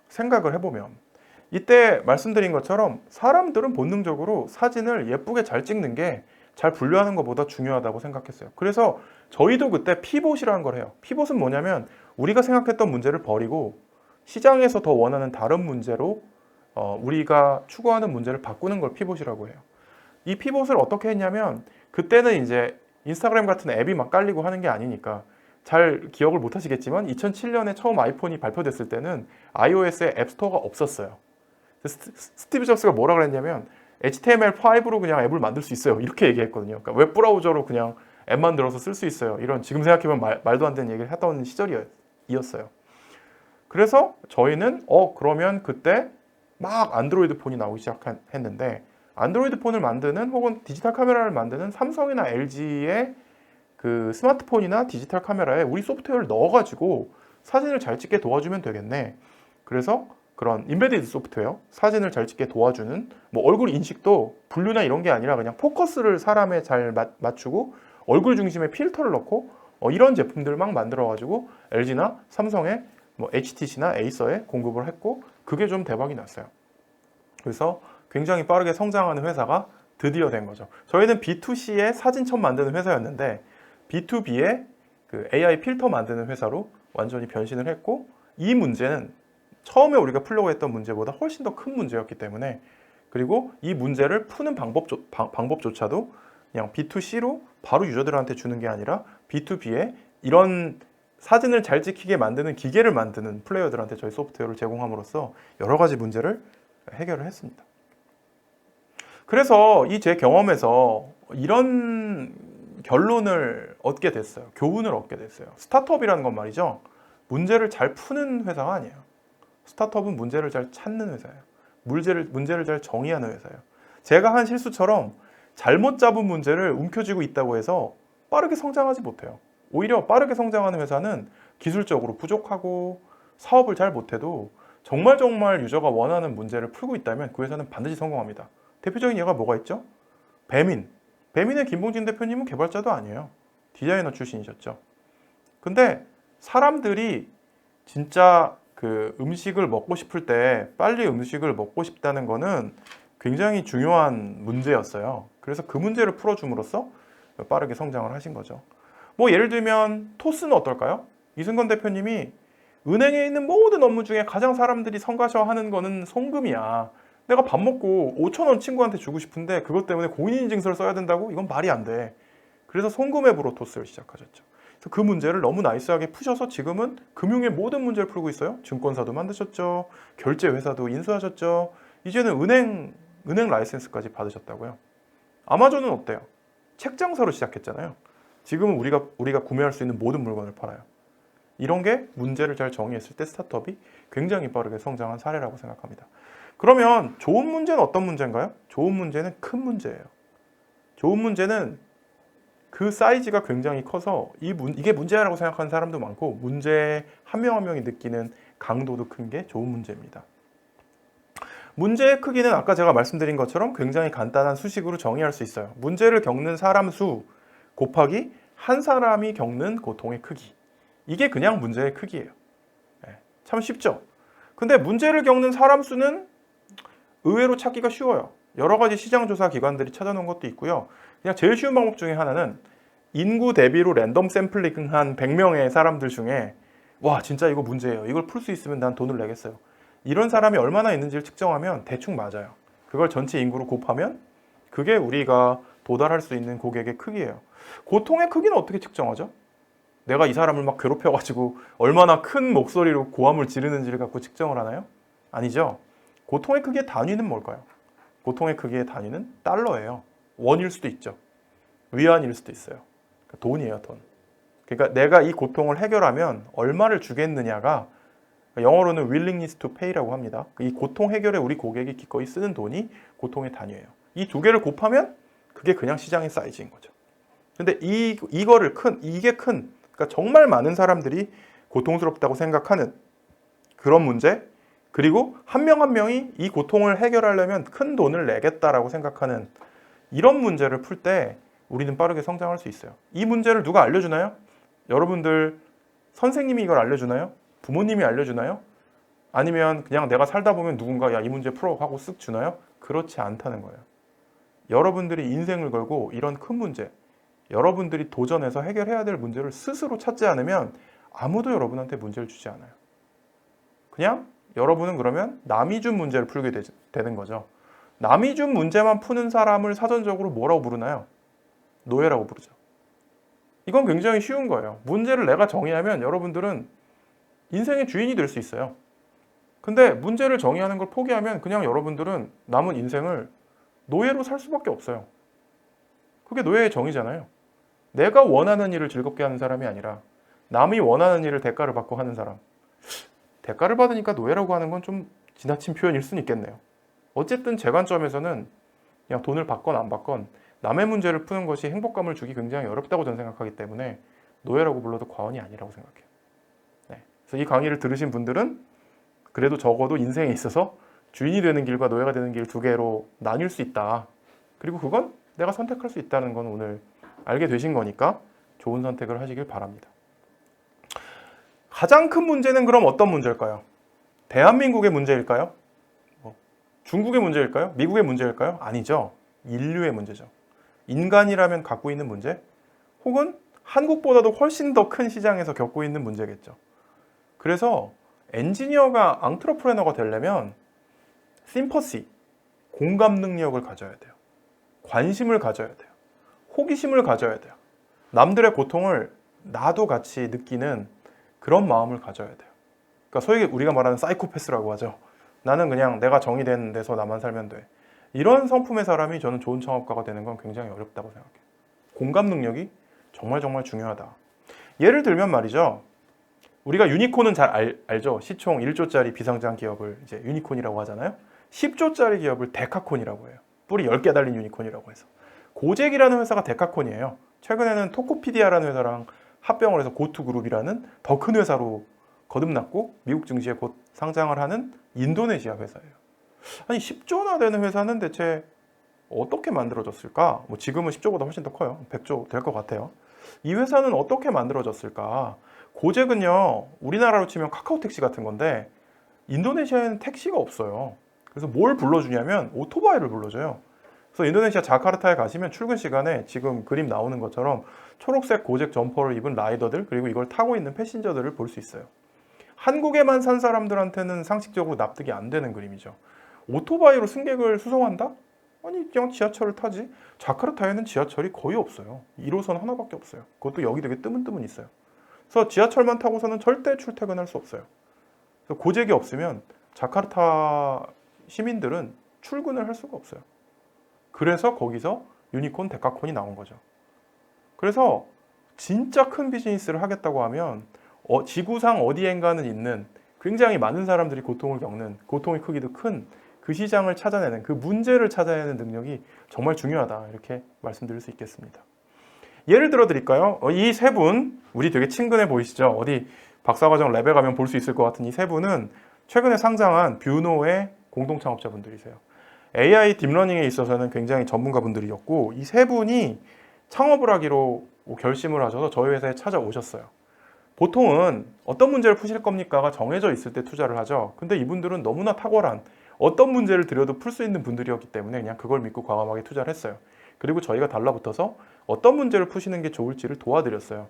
Speaker 1: 생각을 해보면 이때 말씀드린 것처럼 사람들은 본능적으로 사진을 예쁘게 잘 찍는 게 잘 분류하는 것보다 중요하다고 생각했어요. 그래서 저희도 그때 피봇이라는 걸 해요. 피봇은 뭐냐면 우리가 생각했던 문제를 버리고 시장에서 더 원하는 다른 문제로 우리가 추구하는 문제를 바꾸는 걸 피봇이라고 해요. 이 피봇을 어떻게 했냐면 그때는 이제 인스타그램 같은 앱이 막 깔리고 하는 게 아니니까 잘 기억을 못 하시겠지만 2007년에 처음 아이폰이 발표됐을 때는 iOS에 앱스토어가 없었어요. 스티브 잡스가 뭐라 그랬냐면 HTML5로 그냥 앱을 만들 수 있어요. 이렇게 얘기했거든요. 그러니까 웹브라우저로 그냥 앱 만들어서 쓸 수 있어요. 이런 지금 생각해보면 말도 안 되는 얘기를 했던 시절이었어요. 그래서 저희는 그러면 그때 막 안드로이드 폰이 나오기 시작했는데 안드로이드 폰을 만드는 혹은 디지털 카메라를 만드는 삼성이나 LG의 그 스마트폰이나 디지털 카메라에 우리 소프트웨어를 넣어가지고 사진을 잘 찍게 도와주면 되겠네. 그래서 그런 인베디드 소프트웨어, 사진을 잘 찍게 도와주는 뭐 얼굴 인식도 분류나 이런 게 아니라 그냥 포커스를 사람에 잘 맞추고 얼굴 중심에 필터를 넣고 이런 제품들 막 만들어가지고 LG나 삼성에 뭐 HTC나 에이서에 공급을 했고 그게 좀 대박이 났어요. 그래서 굉장히 빠르게 성장하는 회사가 드디어 된 거죠. 저희는 B2C의 사진첩 만드는 회사였는데 B2B의 그 AI 필터 만드는 회사로 완전히 변신을 했고 이 문제는 처음에 우리가 풀려고 했던 문제보다 훨씬 더 큰 문제였기 때문에 그리고 이 문제를 푸는 방법조차도 그냥 B2C로 바로 유저들한테 주는 게 아니라 B2B에 이런 사진을 잘 찍히게 만드는 기계를 만드는 플레이어들한테 저희 소프트웨어를 제공함으로써 여러 가지 문제를 해결을 했습니다. 그래서 이 제 경험에서 이런 결론을 얻게 됐어요. 교훈을 얻게 됐어요. 스타트업이라는 건 말이죠. 문제를 잘 푸는 회사가 아니에요. 스타트업은 문제를 잘 찾는 회사예요. 문제를 잘 정의하는 회사예요. 제가 한 실수처럼 잘못 잡은 문제를 움켜쥐고 있다고 해서 빠르게 성장하지 못해요. 오히려 빠르게 성장하는 회사는 기술적으로 부족하고 사업을 잘 못해도 정말 유저가 원하는 문제를 풀고 있다면 그 회사는 반드시 성공합니다. 대표적인 예가 뭐가 있죠? 배민의 김봉진 대표님은 개발자도 아니에요. 디자이너 출신이셨죠. 근데 사람들이 진짜 그 음식을 먹고 싶을 때 빨리 음식을 먹고 싶다는 거는 굉장히 중요한 문제였어요. 그래서 그 문제를 풀어줌으로써 빠르게 성장을 하신 거죠. 뭐 예를 들면 토스는 어떨까요? 이승건 대표님이 은행에 있는 모든 업무 중에 가장 사람들이 성가셔하는 거는 송금이야. 내가 밥 먹고 5,000원 친구한테 주고 싶은데 그것 때문에 공인인증서를 써야 된다고? 이건 말이 안 돼. 그래서 송금 앱으로 토스를 시작하셨죠. 그래서 그 문제를 너무 나이스하게 푸셔서 지금은 금융의 모든 문제를 풀고 있어요. 증권사도 만드셨죠. 결제회사도 인수하셨죠. 이제는 은행 라이센스까지 받으셨다고요. 아마존은 어때요? 책 장사로 시작했잖아요. 지금은 우리가 구매할 수 있는 모든 물건을 팔아요. 이런 게 문제를 잘 정의했을 때 스타트업이 굉장히 빠르게 성장한 사례라고 생각합니다. 그러면 좋은 문제는 어떤 문제인가요? 좋은 문제는 큰 문제예요. 좋은 문제는 그 사이즈가 굉장히 커서 이게 문제라고 생각하는 사람도 많고, 문제 한 명 한 명이 느끼는 강도도 큰 게 좋은 문제입니다. 문제의 크기는 아까 제가 말씀드린 것처럼 굉장히 간단한 수식으로 정의할 수 있어요. 문제를 겪는 사람 수 곱하기 한 사람이 겪는 고통의 크기. 이게 그냥 문제의 크기예요. 참 쉽죠? 근데 문제를 겪는 사람 수는 의외로 찾기가 쉬워요. 여러 가지 시장조사 기관들이 찾아놓은 것도 있고요. 그냥 제일 쉬운 방법 중에 하나는 인구 대비로 랜덤 샘플링한 100명의 사람들 중에 와, 진짜 이거 문제예요. 이걸 풀 수 있으면 난 돈을 내겠어요. 이런 사람이 얼마나 있는지를 측정하면 대충 맞아요. 그걸 전체 인구로 곱하면 그게 우리가 도달할 수 있는 고객의 크기예요. 고통의 크기는 어떻게 측정하죠? 내가 이 사람을 막 괴롭혀가지고 얼마나 큰 목소리로 고함을 지르는지를 갖고 측정을 하나요? 아니죠. 고통의 크기의 단위는 뭘까요? 고통의 크기의 단위는 달러예요. 원일 수도 있죠. 위안일 수도 있어요. 돈이에요, 돈. 그러니까 내가 이 고통을 해결하면 얼마를 주겠느냐가, 영어로는 willingness to pay라고 합니다. 이 고통 해결에 우리 고객이 기꺼이 쓰는 돈이 고통의 단위예요. 이 두 개를 곱하면 그게 그냥 시장의 사이즈인 거죠. 근데 이게 큰, 그러니까 정말 많은 사람들이 고통스럽다고 생각하는 그런 문제, 그리고 한 명 한 명이 이 고통을 해결하려면 큰 돈을 내겠다라고 생각하는 이런 문제를 풀 때 우리는 빠르게 성장할 수 있어요. 이 문제를 누가 알려주나요? 여러분들 선생님이 이걸 알려주나요? 부모님이 알려주나요? 아니면 그냥 내가 살다 보면 누군가 야, 이 문제 풀어 하고 쓱 주나요? 그렇지 않다는 거예요. 여러분들이 인생을 걸고 이런 큰 문제, 여러분들이 도전해서 해결해야 될 문제를 스스로 찾지 않으면 아무도 여러분한테 문제를 주지 않아요. 그냥 여러분은 그러면 남이 준 문제를 풀게 되는 거죠. 남이 준 문제만 푸는 사람을 사전적으로 뭐라고 부르나요? 노예라고 부르죠. 이건 굉장히 쉬운 거예요. 문제를 내가 정의하면 여러분들은 인생의 주인이 될 수 있어요. 근데 문제를 정의하는 걸 포기하면 그냥 여러분들은 남은 인생을 노예로 살 수밖에 없어요. 그게 노예의 정의잖아요. 내가 원하는 일을 즐겁게 하는 사람이 아니라 남이 원하는 일을 대가를 받고 하는 사람. 대가를 받으니까 노예라고 하는 건 좀 지나친 표현일 수는 있겠네요. 어쨌든 제 관점에서는 그냥 돈을 받건 안 받건 남의 문제를 푸는 것이 행복감을 주기 굉장히 어렵다고 저는 생각하기 때문에 노예라고 불러도 과언이 아니라고 생각해요. 네. 그래서 이 강의를 들으신 분들은 그래도 적어도 인생에 있어서 주인이 되는 길과 노예가 되는 길 두 개로 나뉠 수 있다. 그리고 그건 내가 선택할 수 있다는 건 오늘 알게 되신 거니까 좋은 선택을 하시길 바랍니다. 가장 큰 문제는 그럼 어떤 문제일까요? 대한민국의 문제일까요? 중국의 문제일까요? 미국의 문제일까요? 아니죠. 인류의 문제죠. 인간이라면 갖고 있는 문제, 혹은 한국보다도 훨씬 더 큰 시장에서 겪고 있는 문제겠죠. 그래서 엔지니어가 앙트러프레너가 되려면 심퍼시, 공감 능력을 가져야 돼요. 관심을 가져야 돼요. 호기심을 가져야 돼요. 남들의 고통을 나도 같이 느끼는 그런 마음을 가져야 돼요. 그러니까 소위 우리가 말하는 사이코패스라고 하죠. 나는 그냥 내가 정의된 데서 나만 살면 돼. 이런 성품의 사람이 저는 좋은 창업가가 되는 건 굉장히 어렵다고 생각해요. 공감 능력이 정말 중요하다. 예를 들면 말이죠. 우리가 유니콘은 잘 알죠. 시총 1조짜리 비상장 기업을 이제 유니콘이라고 하잖아요. 10조짜리 기업을 데카콘이라고 해요. 뿔이 10개 달린 유니콘이라고 해서. 고잭이라는 회사가 데카콘이에요. 최근에는 토코피디아라는 회사랑 합병을 해서 고투그룹이라는 더 큰 회사로 거듭났고 미국 증시에 곧 상장을 하는 인도네시아 회사예요. 아니 10조나 되는 회사는 대체 어떻게 만들어졌을까? 뭐 지금은 10조보다 훨씬 더 커요. 100조 될 것 같아요. 이 회사는 어떻게 만들어졌을까? 고잭은요, 우리나라로 치면 카카오 택시 같은 건데 인도네시아에는 택시가 없어요. 그래서 뭘 불러주냐면 오토바이를 불러줘요. 그래서 인도네시아 자카르타에 가시면 출근 시간에 지금 그림 나오는 것처럼 초록색 고잭 점퍼를 입은 라이더들, 그리고 이걸 타고 있는 패신저들을 볼 수 있어요. 한국에만 산 사람들한테는 상식적으로 납득이 안 되는 그림이죠. 오토바이로 승객을 수송한다? 아니 그냥 지하철을 타지. 자카르타에는 지하철이 거의 없어요. 1호선 하나밖에 없어요. 그것도 여기 되게 뜨문뜨문 있어요. 그래서 지하철만 타고서는 절대 출퇴근할 수 없어요. 그래서 고잭이 없으면 자카르타 시민들은 출근을 할 수가 없어요. 그래서 거기서 유니콘 데카콘이 나온 거죠. 그래서 진짜 큰 비즈니스를 하겠다고 하면 지구상 어디엔가는 있는 굉장히 많은 사람들이 고통을 겪는, 고통의 크기도 큰 그 시장을 찾아내는, 그 문제를 찾아내는 능력이 정말 중요하다, 이렇게 말씀드릴 수 있겠습니다. 예를 들어 드릴까요? 이 세 분, 우리 되게 친근해 보이시죠? 어디 박사과정 랩에 가면 볼 수 있을 것 같은 이 세 분은 최근에 상장한 뷰노의 공동 창업자분들이세요. AI 딥러닝에 있어서는 굉장히 전문가분들이었고, 이 세 분이 창업을 하기로 결심을 하셔서 저희 회사에 찾아오셨어요. 보통은 어떤 문제를 푸실 겁니까가 정해져 있을 때 투자를 하죠. 근데 이분들은 너무나 탁월한, 어떤 문제를 드려도 풀 수 있는 분들이었기 때문에 그냥 그걸 믿고 과감하게 투자를 했어요. 그리고 저희가 달라붙어서 어떤 문제를 푸시는 게 좋을지를 도와드렸어요.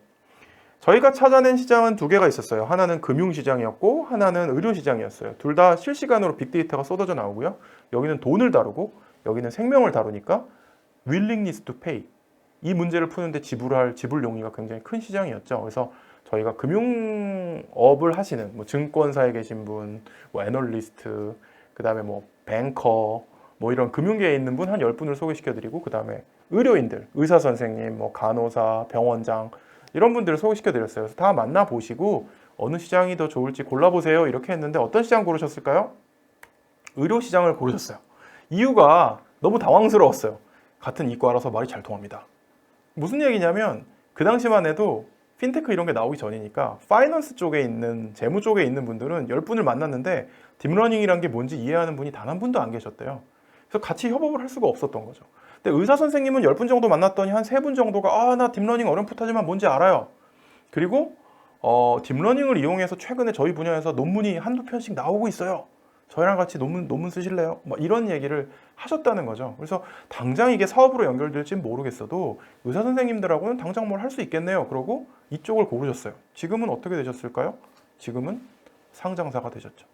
Speaker 1: 저희가 찾아낸 시장은 두 개가 있었어요. 하나는 금융시장이었고 하나는 의료시장이었어요. 둘 다 실시간으로 빅데이터가 쏟아져 나오고요. 여기는 돈을 다루고 여기는 생명을 다루니까 willingness to pay, 이 문제를 푸는데 지불할 지불 용의가 굉장히 큰 시장이었죠. 그래서 저희가 금융업을 하시는 증권사에 계신 분, 애널리스트, 그 다음에 뱅커, 이런 금융계에 있는 분 한 10분을 소개시켜드리고, 그 다음에 의료인들, 의사 선생님, 간호사, 병원장, 이런 분들을 소개시켜드렸어요. 그래서 다 만나보시고 어느 시장이 더 좋을지 골라보세요, 이렇게 했는데 어떤 시장 고르셨을까요? 의료시장을 고르셨어요. 이유가 너무 당황스러웠어요. 같은 이과라서 말이 잘 통합니다. 무슨 얘기냐면 그 당시만 해도 핀테크 이런 게 나오기 전이니까 파이낸스 쪽에 있는, 재무 쪽에 있는 분들은 10분을 만났는데 딥러닝이란 게 뭔지 이해하는 분이 단 한 분도 안 계셨대요. 그래서 같이 협업을 할 수가 없었던 거죠. 근데 의사 선생님은 10분 정도 만났더니 한 3분 정도가 나 딥러닝 어렴풋하지만 뭔지 알아요. 그리고 딥러닝을 이용해서 최근에 저희 분야에서 논문이 한두 편씩 나오고 있어요. 저희랑 같이 논문 쓰실래요? 이런 얘기를 하셨다는 거죠. 그래서 당장 이게 사업으로 연결될지는 모르겠어도 의사 선생님들하고는 당장 뭘 할 수 있겠네요. 그러고 이쪽을 고르셨어요. 지금은 어떻게 되셨을까요? 지금은 상장사가 되셨죠.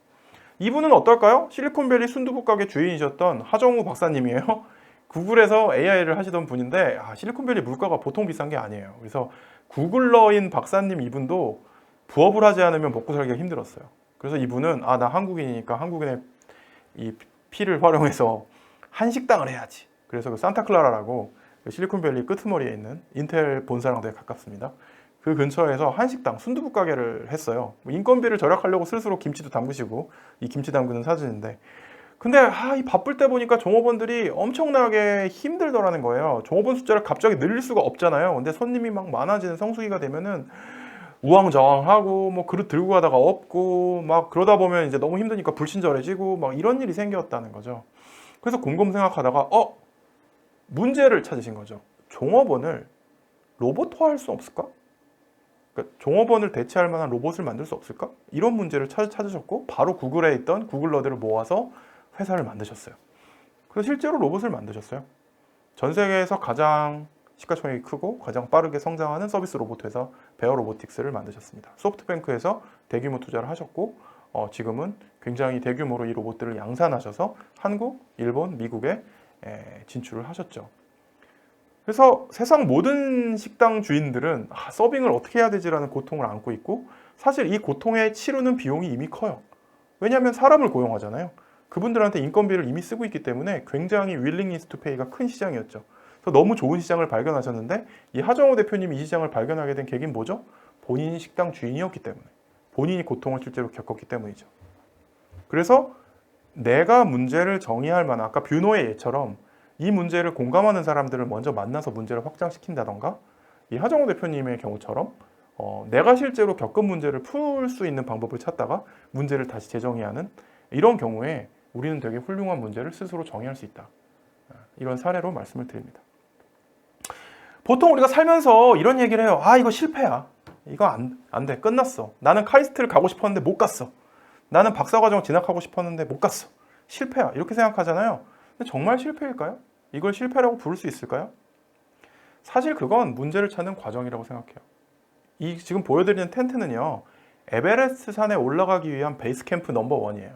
Speaker 1: 이분은 어떨까요? 실리콘밸리 순두부 가게 주인이셨던 하정우 박사님이에요. 구글에서 AI를 하시던 분인데 실리콘밸리 물가가 보통 비싼 게 아니에요. 그래서 구글러인 박사님 이분도 부업을 하지 않으면 먹고 살기가 힘들었어요. 그래서 이분은 나 한국인이니까 한국인의 이 피를 활용해서 한식당을 해야지. 그래서 그 산타클라라라고 실리콘밸리 끄트머리에 있는 인텔 본사랑 되게 가깝습니다. 그 근처에서 한식당, 순두부 가게를 했어요. 인건비를 절약하려고 스스로 김치도 담그시고, 이 김치 담그는 사진인데, 근데 이 바쁠 때 보니까 종업원들이 엄청나게 힘들더라는 거예요. 종업원 숫자를 갑자기 늘릴 수가 없잖아요. 근데 손님이 막 많아지는 성수기가 되면은 우왕좌왕하고 그릇 들고 가다가 없고 그러다 보면 이제 너무 힘드니까 불친절해지고 이런 일이 생겼다는 거죠. 그래서 곰곰 생각하다가 문제를 찾으신 거죠. 종업원을 로봇화할 수 없을까? 그러니까 종업원을 대체할 만한 로봇을 만들 수 없을까? 이런 문제를 찾으셨고 바로 구글에 있던 구글러들을 모아서 회사를 만드셨어요. 그래서 실제로 로봇을 만드셨어요. 전 세계에서 가장 시가총액이 크고 가장 빠르게 성장하는 서비스 로봇 회사 베어 로보틱스를 만드셨습니다. 소프트뱅크에서 대규모 투자를 하셨고 지금은 굉장히 대규모로 이 로봇들을 양산하셔서 한국, 일본, 미국에 진출을 하셨죠. 그래서 세상 모든 식당 주인들은 서빙을 어떻게 해야 되지라는 고통을 안고 있고, 사실 이 고통에 치르는 비용이 이미 커요. 왜냐하면 사람을 고용하잖아요. 그분들한테 인건비를 이미 쓰고 있기 때문에 굉장히 willingness to pay가 큰 시장이었죠. 그래서 너무 좋은 시장을 발견하셨는데, 이 하정우 대표님이 이 시장을 발견하게 된 계기는 뭐죠? 본인이 식당 주인이었기 때문에, 본인이 고통을 실제로 겪었기 때문이죠. 그래서 내가 문제를 정의할 만한, 아까 뷰노의 예처럼 이 문제를 공감하는 사람들을 먼저 만나서 문제를 확장시킨다던가, 이 하정우 대표님의 경우처럼 내가 실제로 겪은 문제를 풀 수 있는 방법을 찾다가 문제를 다시 재정의하는, 이런 경우에 우리는 되게 훌륭한 문제를 스스로 정의할 수 있다. 이런 사례로 말씀을 드립니다. 보통 우리가 살면서 이런 얘기를 해요. 이거 실패야. 이거 안 돼. 끝났어. 나는 카이스트를 가고 싶었는데 못 갔어. 나는 박사과정 진학하고 싶었는데 못 갔어. 실패야. 이렇게 생각하잖아요. 근데 정말 실패일까요? 이걸 실패라고 부를 수 있을까요? 사실 그건 문제를 찾는 과정이라고 생각해요. 이 지금 보여드리는 텐트는요, 에베레스트 산에 올라가기 위한 베이스 캠프 넘버 1이에요.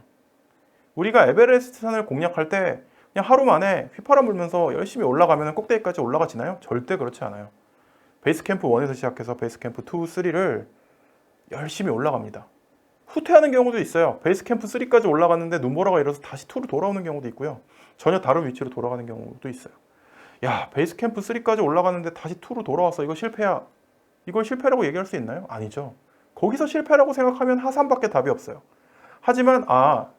Speaker 1: 우리가 에베레스트 산을 공략할 때 그냥 하루 만에 휘파람 불면서 열심히 올라가면 꼭대기까지 올라가지나요? 절대 그렇지 않아요. 베이스 캠프 1에서 시작해서 베이스 캠프 2, 3를 열심히 올라갑니다. 후퇴하는 경우도 있어요. 베이스캠프 3까지 올라갔는데 눈보라가 일어서 다시 2로 돌아오는 경우도 있고요. 전혀 다른 위치로 돌아가는 경우도 있어요. 야, 베이스캠프 3까지 올라갔는데 다시 2로 돌아왔어. 이거 실패야. 이걸 실패라고 얘기할 수 있나요? 아니죠. 거기서 실패라고 생각하면 하산밖에 답이 없어요. 하지만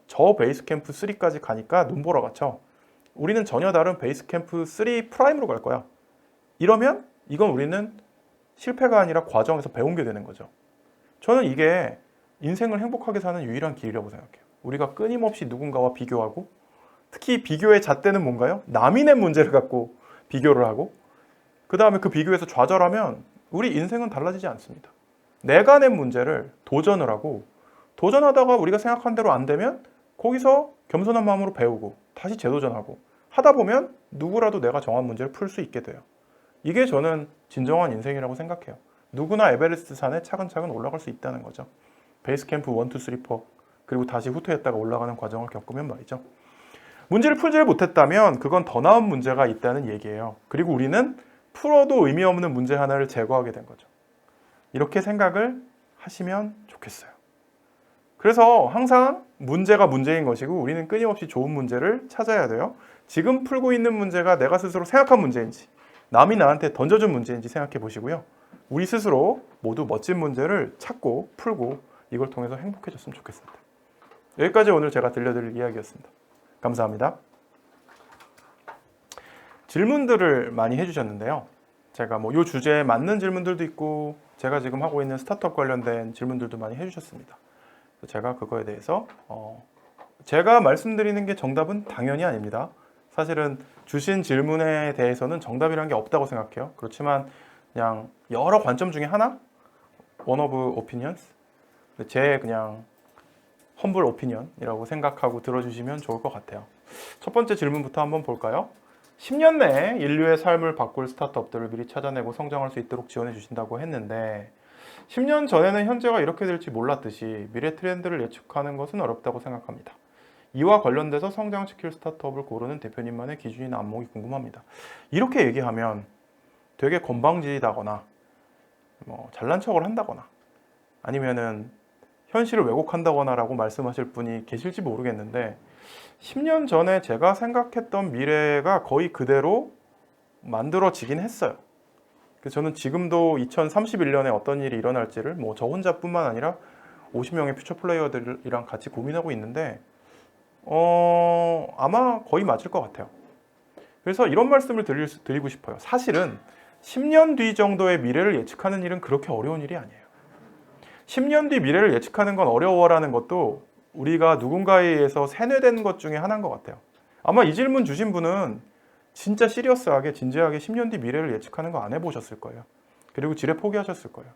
Speaker 1: 저 베이스캠프 3까지 가니까 눈보라가 쳐. 우리는 전혀 다른 베이스캠프 3 프라임으로 갈 거야. 이러면 이건 우리는 실패가 아니라 과정에서 배운 게 되는 거죠. 저는 이게 인생을 행복하게 사는 유일한 길이라고 생각해요. 우리가 끊임없이 누군가와 비교하고, 특히 비교의 잣대는 뭔가요? 남이 낸 문제를 갖고 비교를 하고, 그 다음에 그 비교에서 좌절하면 우리 인생은 달라지지 않습니다. 내가 낸 문제를 도전을 하고, 도전하다가 우리가 생각한 대로 안 되면 거기서 겸손한 마음으로 배우고 다시 재도전하고 하다 보면 누구라도 내가 정한 문제를 풀 수 있게 돼요. 이게 저는 진정한 인생이라고 생각해요. 누구나 에베레스트 산에 차근차근 올라갈 수 있다는 거죠. 베이스캠프 1, 2, 3, 4 그리고 다시 후퇴했다가 올라가는 과정을 겪으면 말이죠. 문제를 풀지를 못했다면 그건 더 나은 문제가 있다는 얘기예요. 그리고 우리는 풀어도 의미 없는 문제 하나를 제거하게 된 거죠. 이렇게 생각을 하시면 좋겠어요. 그래서 항상 문제가 문제인 것이고 우리는 끊임없이 좋은 문제를 찾아야 돼요. 지금 풀고 있는 문제가 내가 스스로 생각한 문제인지 남이 나한테 던져준 문제인지 생각해 보시고요. 우리 스스로 모두 멋진 문제를 찾고 풀고 이걸 통해서 행복해졌으면 좋겠습니다. 여기까지 오늘 제가 들려드릴 이야기였습니다. 감사합니다. 질문들을 많이 해주셨는데요. 제가 이 주제에 맞는 질문들도 있고 제가 지금 하고 있는 스타트업 관련된 질문들도 많이 해주셨습니다. 제가 그거에 대해서 제가 말씀드리는 게 정답은 당연히 아닙니다. 사실은 주신 질문에 대해서는 정답이라는 게 없다고 생각해요. 그렇지만 그냥 여러 관점 중에 하나? One of opinions? 제 그냥 험블 오피니언이라고 생각하고 들어주시면 좋을 것 같아요. 첫 번째 질문부터 한번 볼까요? 10년 내에 인류의 삶을 바꿀 스타트업들을 미리 찾아내고 성장할 수 있도록 지원해 주신다고 했는데 10년 전에는 현재가 이렇게 될지 몰랐듯이 미래 트렌드를 예측하는 것은 어렵다고 생각합니다. 이와 관련돼서 성장시킬 스타트업을 고르는 대표님만의 기준이나 안목이 궁금합니다. 이렇게 얘기하면 되게 건방지다거나 잘난 척을 한다거나 아니면은 현실을 왜곡한다거나 라고 말씀하실 분이 계실지 모르겠는데 10년 전에 제가 생각했던 미래가 거의 그대로 만들어지긴 했어요. 그래서 저는 지금도 2031년에 어떤 일이 일어날지를 저 혼자뿐만 아니라 50명의 퓨처 플레이어들이랑 같이 고민하고 있는데 아마 거의 맞을 것 같아요. 그래서 이런 말씀을 드리고 싶어요. 사실은 10년 뒤 정도의 미래를 예측하는 일은 그렇게 어려운 일이 아니에요. 10년 뒤 미래를 예측하는 건 어려워라는 것도 우리가 누군가에 의해서 세뇌된 것 중에 하나인 것 같아요. 아마 이 질문 주신 분은 진짜 시리어스하게 진지하게 10년 뒤 미래를 예측하는 거 안 해보셨을 거예요. 그리고 지레 포기하셨을 거예요.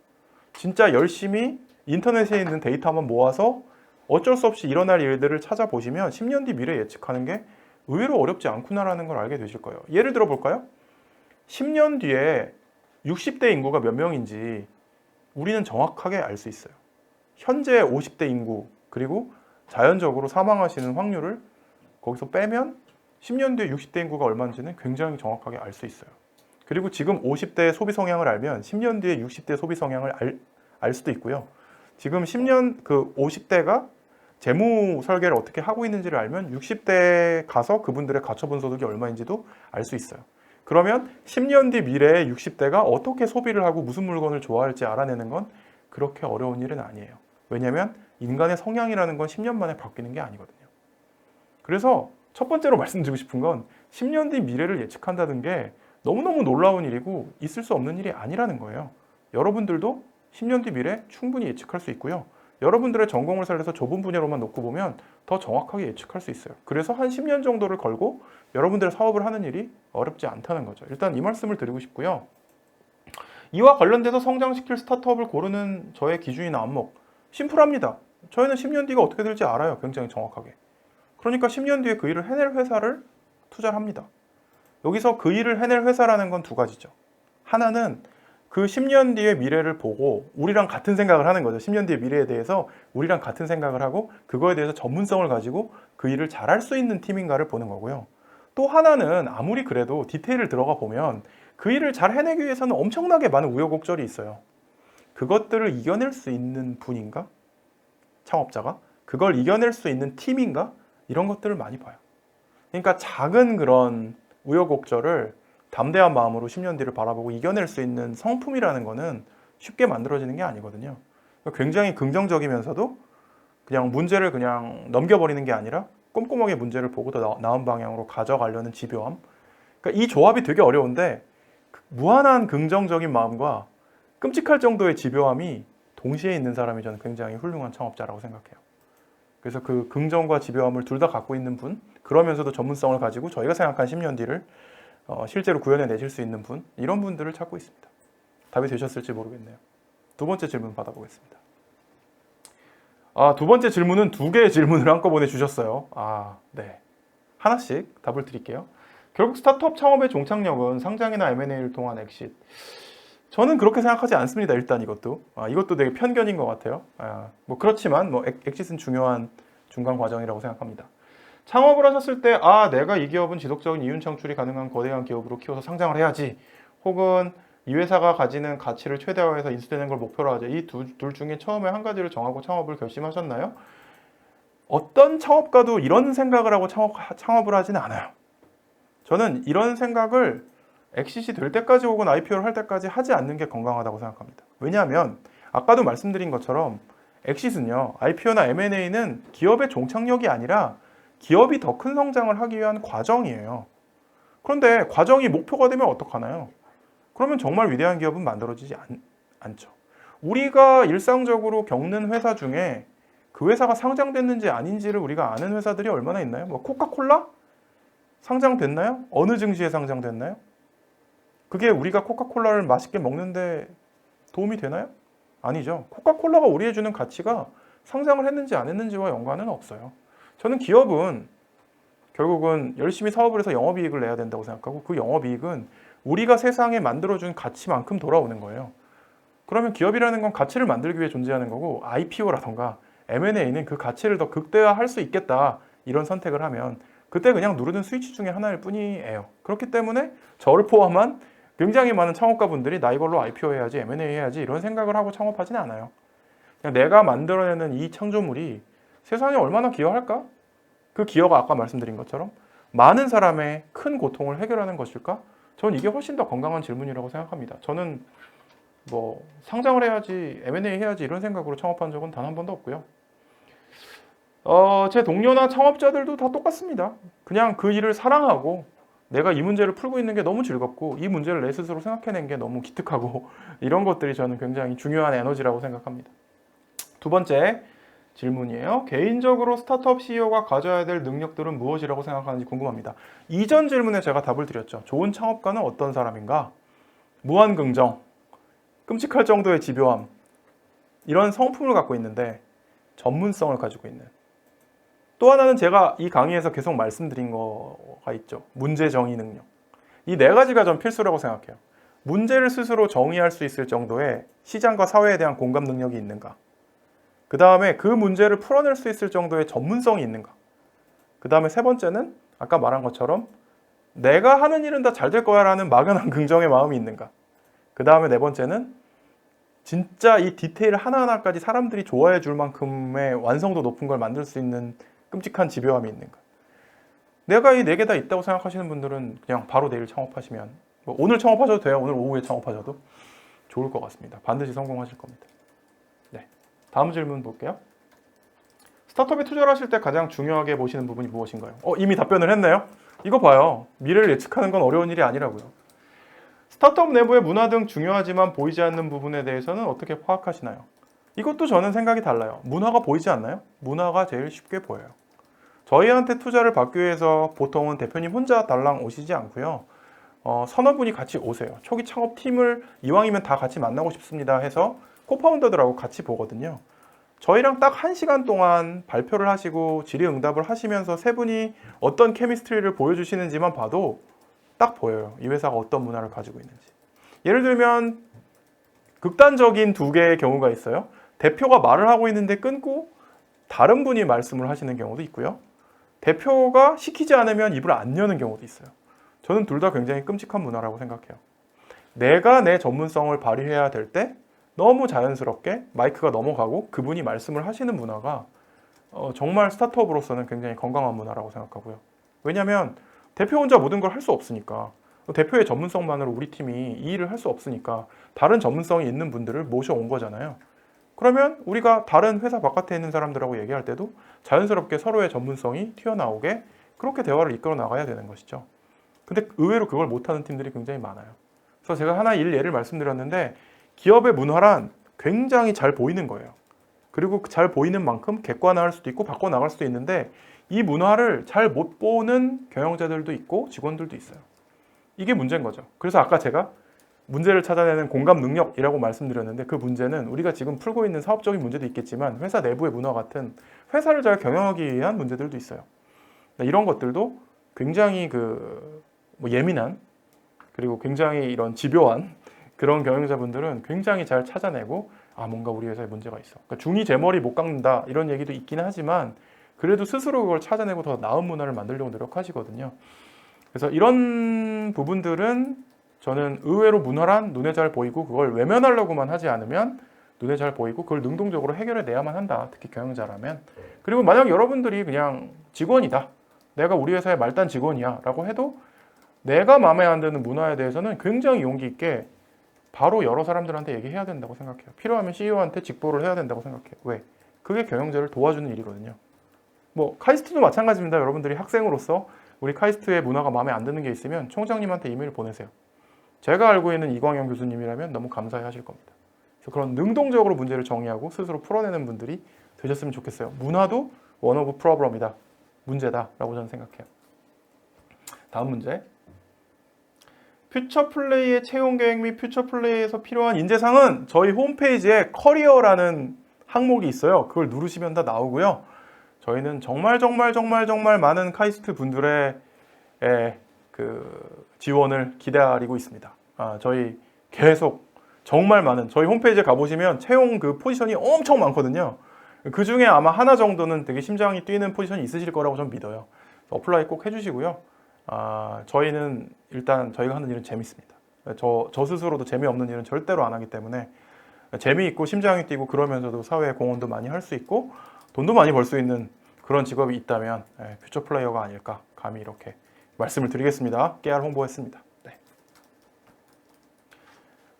Speaker 1: 진짜 열심히 인터넷에 있는 데이터만 모아서 어쩔 수 없이 일어날 일들을 찾아보시면 10년 뒤 미래 예측하는 게 의외로 어렵지 않구나라는 걸 알게 되실 거예요. 예를 들어 볼까요? 10년 뒤에 60대 인구가 몇 명인지 우리는 정확하게 알 수 있어요. 현재 50대 인구 그리고 자연적으로 사망하시는 확률을 거기서 빼면 10년 뒤에 60대 인구가 얼마인지는 굉장히 정확하게 알 수 있어요. 그리고 지금 50대의 소비 성향을 알면 10년 뒤에 60대 소비 성향을 알 수도 있고요. 지금 10년 50대가 재무 설계를 어떻게 하고 있는지를 알면 60대에 가서 그분들의 가처분 소득이 얼마인지도 알 수 있어요. 그러면 10년 뒤 미래에 60대가 어떻게 소비를 하고 무슨 물건을 좋아할지 알아내는 건 그렇게 어려운 일은 아니에요. 왜냐하면 인간의 성향이라는 건 10년 만에 바뀌는 게 아니거든요. 그래서 첫 번째로 말씀드리고 싶은 건 10년 뒤 미래를 예측한다는 게 너무너무 놀라운 일이고 있을 수 없는 일이 아니라는 거예요. 여러분들도 10년 뒤 미래 충분히 예측할 수 있고요. 여러분들의 전공을 살려서 좁은 분야로만 놓고 보면 더 정확하게 예측할 수 있어요. 그래서 한 10년 정도를 걸고 여러분들의 사업을 하는 일이 어렵지 않다는 거죠. 일단 이 말씀을 드리고 싶고요. 이와 관련돼서 성장시킬 스타트업을 고르는 저의 기준이나 안목 심플합니다. 저희는 10년 뒤가 어떻게 될지 알아요. 굉장히 정확하게. 그러니까 10년 뒤에 그 일을 해낼 회사를 투자를 합니다. 여기서 그 일을 해낼 회사라는 건 두 가지죠. 하나는 그 10년 뒤의 미래를 보고 우리랑 같은 생각을 하는 거죠. 10년 뒤의 미래에 대해서 우리랑 같은 생각을 하고 그거에 대해서 전문성을 가지고 그 일을 잘할 수 있는 팀인가를 보는 거고요. 또 하나는 아무리 그래도 디테일을 들어가 보면 그 일을 잘 해내기 위해서는 엄청나게 많은 우여곡절이 있어요. 그것들을 이겨낼 수 있는 분인가? 창업자가 그걸 이겨낼 수 있는 팀인가? 이런 것들을 많이 봐요. 그러니까 작은 그런 우여곡절을 담대한 마음으로 10년 뒤를 바라보고 이겨낼 수 있는 성품이라는 거는 쉽게 만들어지는 게 아니거든요. 굉장히 긍정적이면서도 그냥 문제를 그냥 넘겨버리는 게 아니라 꼼꼼하게 문제를 보고 더 나은 방향으로 가져가려는 집요함. 그러니까 이 조합이 되게 어려운데 무한한 긍정적인 마음과 끔찍할 정도의 집요함이 동시에 있는 사람이 저는 굉장히 훌륭한 창업자라고 생각해요. 그래서 그 긍정과 집요함을 둘 다 갖고 있는 분, 그러면서도 전문성을 가지고 저희가 생각한 10년 뒤를 실제로 구현해 내실 수 있는 분, 이런 분들을 찾고 있습니다. 답이 되셨을지 모르겠네요. 두 번째 질문 받아보겠습니다. 두 번째 질문은 두 개의 질문을 한꺼번에 주셨어요. 네. 하나씩 답을 드릴게요. 결국 스타트업 창업의 종착역은 상장이나 M&A를 통한 엑싯. 저는 그렇게 생각하지 않습니다. 일단 이것도 되게 편견인 것 같아요. 뭐 그렇지만 뭐 엑싯은 중요한 중간 과정이라고 생각합니다. 창업을 하셨을 때 내가 이 기업은 지속적인 이윤 창출이 가능한 거대한 기업으로 키워서 상장을 해야지, 혹은 이 회사가 가지는 가치를 최대화해서 인수되는 걸 목표로 하자, 이 둘 중에 처음에 한 가지를 정하고 창업을 결심하셨나요? 어떤 창업가도 이런 생각을 하고 창업을 하지는 않아요. 저는 이런 생각을 엑싯이 될 때까지 혹은 IPO를 할 때까지 하지 않는 게 건강하다고 생각합니다. 왜냐하면 아까도 말씀드린 것처럼 엑싯은요, IPO나 M&A는 기업의 종착역이 아니라 기업이 더 큰 성장을 하기 위한 과정이에요. 그런데 과정이 목표가 되면 어떡하나요? 그러면 정말 위대한 기업은 만들어지지 않죠. 우리가 일상적으로 겪는 회사 중에 그 회사가 상장됐는지 아닌지를 우리가 아는 회사들이 얼마나 있나요? 뭐 코카콜라? 상장됐나요? 어느 증시에 상장됐나요? 그게 우리가 코카콜라를 맛있게 먹는데 도움이 되나요? 아니죠. 코카콜라가 우리에 주는 가치가 상장을 했는지 안 했는지와 연관은 없어요. 저는 기업은 결국은 열심히 사업을 해서 영업이익을 내야 된다고 생각하고, 그 영업이익은 우리가 세상에 만들어준 가치만큼 돌아오는 거예요. 그러면 기업이라는 건 가치를 만들기 위해 존재하는 거고, IPO라던가 M&A는 그 가치를 더 극대화할 수 있겠다, 이런 선택을 하면 그때 그냥 누르는 스위치 중에 하나일 뿐이에요. 그렇기 때문에 저를 포함한 굉장히 많은 창업가분들이 나 이걸로 IPO 해야지, M&A 해야지 이런 생각을 하고 창업하진 않아요. 그냥 내가 만들어내는 이 창조물이 세상에 얼마나 기여할까? 그 기여가 아까 말씀드린 것처럼 많은 사람의 큰 고통을 해결하는 것일까? 저는 이게 훨씬 더 건강한 질문이라고 생각합니다. 저는 뭐 상장을 해야지, M&A 해야지 이런 생각으로 창업한 적은 단 한 번도 없고요. 제 동료나 창업자들도 다 똑같습니다. 그냥 그 일을 사랑하고 내가 이 문제를 풀고 있는 게 너무 즐겁고 이 문제를 내 스스로 생각해낸 게 너무 기특하고 이런 것들이 저는 굉장히 중요한 에너지라고 생각합니다. 두 번째 질문이에요. 개인적으로 스타트업 CEO가 가져야 될 능력들은 무엇이라고 생각하는지 궁금합니다. 이전 질문에 제가 답을 드렸죠. 좋은 창업가는 어떤 사람인가? 무한 긍정, 끔찍할 정도의 집요함, 이런 성품을 갖고 있는데 전문성을 가지고 있는. 또 하나는 제가 이 강의에서 계속 말씀드린 거가 있죠. 문제 정의 능력. 이 네 가지가 전 필수라고 생각해요. 문제를 스스로 정의할 수 있을 정도의 시장과 사회에 대한 공감 능력이 있는가? 그 다음에 그 문제를 풀어낼 수 있을 정도의 전문성이 있는가? 그 다음에 세 번째는 아까 말한 것처럼 내가 하는 일은 다 잘 될 거야 라는 막연한 긍정의 마음이 있는가? 그 다음에 네 번째는 진짜 이 디테일 하나하나까지 사람들이 좋아해 줄 만큼의 완성도 높은 걸 만들 수 있는 끔찍한 집요함이 있는가? 내가 이 네 개 다 있다고 생각하시는 분들은 그냥 바로 내일 창업하시면, 뭐 오늘 창업하셔도 돼요. 오늘 오후에 창업하셔도 좋을 것 같습니다. 반드시 성공하실 겁니다. 네, 다음 질문 볼게요. 스타트업에 투자를 하실 때 가장 중요하게 보시는 부분이 무엇인가요? 이미 답변을 했네요. 이거 봐요. 미래를 예측하는 건 어려운 일이 아니라고요. 스타트업 내부의 문화 등 중요하지만 보이지 않는 부분에 대해서는 어떻게 파악하시나요? 이것도 저는 생각이 달라요. 문화가 보이지 않나요? 문화가 제일 쉽게 보여요. 저희한테 투자를 받기 위해서 보통은 대표님 혼자 달랑 오시지 않고요. 서너 분이 같이 오세요. 초기 창업팀을 이왕이면 다 같이 만나고 싶습니다 해서 코파운더들하고 같이 보거든요. 저희랑 딱 1시간 동안 발표를 하시고 질의응답을 하시면서 세 분이 어떤 케미스트리를 보여주시는지만 봐도 딱 보여요. 이 회사가 어떤 문화를 가지고 있는지. 예를 들면 극단적인 두 개의 경우가 있어요. 대표가 말을 하고 있는데 끊고 다른 분이 말씀을 하시는 경우도 있고요. 대표가 시키지 않으면 입을 안 여는 경우도 있어요. 저는 둘 다 굉장히 끔찍한 문화라고 생각해요. 내가 내 전문성을 발휘해야 될 때 너무 자연스럽게 마이크가 넘어가고 그분이 말씀을 하시는 문화가 정말 스타트업으로서는 굉장히 건강한 문화라고 생각하고요. 왜냐하면 대표 혼자 모든 걸 할 수 없으니까, 대표의 전문성만으로 우리 팀이 이 일을 할 수 없으니까 다른 전문성이 있는 분들을 모셔온 거잖아요. 그러면 우리가 다른 회사 바깥에 있는 사람들하고 얘기할 때도 자연스럽게 서로의 전문성이 튀어나오게 그렇게 대화를 이끌어 나가야 되는 것이죠. 근데 의외로 그걸 못하는 팀들이 굉장히 많아요. 그래서 제가 하나 예를 말씀드렸는데, 기업의 문화란 굉장히 잘 보이는 거예요. 그리고 잘 보이는 만큼 객관화할 수도 있고 바꿔나갈 수도 있는데, 이 문화를 잘 못 보는 경영자들도 있고 직원들도 있어요. 이게 문제인 거죠. 그래서 아까 제가 문제를 찾아내는 공감 능력이라고 말씀드렸는데, 그 문제는 우리가 지금 풀고 있는 사업적인 문제도 있겠지만 회사 내부의 문화 같은 회사를 잘 경영하기 위한 문제들도 있어요. 이런 것들도 굉장히 예민한, 그리고 굉장히 이런 집요한 그런 경영자분들은 굉장히 잘 찾아내고, 뭔가 우리 회사에 문제가 있어. 그러니까 중이 제 머리 못 깎는다 이런 얘기도 있긴 하지만, 그래도 스스로 그걸 찾아내고 더 나은 문화를 만들려고 노력하시거든요. 그래서 이런 부분들은 저는 의외로 문화란 눈에 잘 보이고 그걸 외면하려고만 하지 않으면 눈에 잘 보이고 그걸 능동적으로 해결해 내야만 한다. 특히 경영자라면. 그리고 만약 여러분들이 그냥 직원이다, 내가 우리 회사의 말단 직원이야 라고 해도 내가 마음에 안 드는 문화에 대해서는 굉장히 용기 있게 바로 여러 사람들한테 얘기해야 된다고 생각해요. 필요하면 CEO한테 직보를 해야 된다고 생각해요. 왜? 그게 경영자를 도와주는 일이거든요. 카이스트도 마찬가지입니다. 여러분들이 학생으로서 우리 카이스트의 문화가 마음에 안 드는 게 있으면 총장님한테 이메일 보내세요. 제가 알고 있는 이광영 교수님이라면 너무 감사해 하실 겁니다. 그래서 그런 능동적으로 문제를 정의하고 스스로 풀어내는 분들이 되셨으면 좋겠어요. 문화도 one of problem이다. 문제다라고 저는 생각해요. 다음 문제. 퓨처 플레이의 채용 계획 및 퓨처 플레이에서 필요한 인재상은 저희 홈페이지에 커리어라는 항목이 있어요. 그걸 누르시면 다 나오고요. 저희는 정말 많은 카이스트 분들의 지원을 기다리고 있습니다. 저희 계속 정말 많은, 저희 홈페이지에 가보시면 채용 포지션이 엄청 많거든요. 그 중에 아마 하나 정도는 되게 심장이 뛰는 포지션이 있으실 거라고 저는 믿어요. 어플라이 꼭 해주시고요. 저희는 일단 저희가 하는 일은 재밌습니다. 저 스스로도 재미없는 일은 절대로 안 하기 때문에 재미있고 심장이 뛰고 그러면서도 사회에 공헌도 많이 할 수 있고 돈도 많이 벌 수 있는 그런 직업이 있다면 퓨처 플레이어가 아닐까 감히 이렇게 말씀을 드리겠습니다. 깨알 홍보했습니다. 네.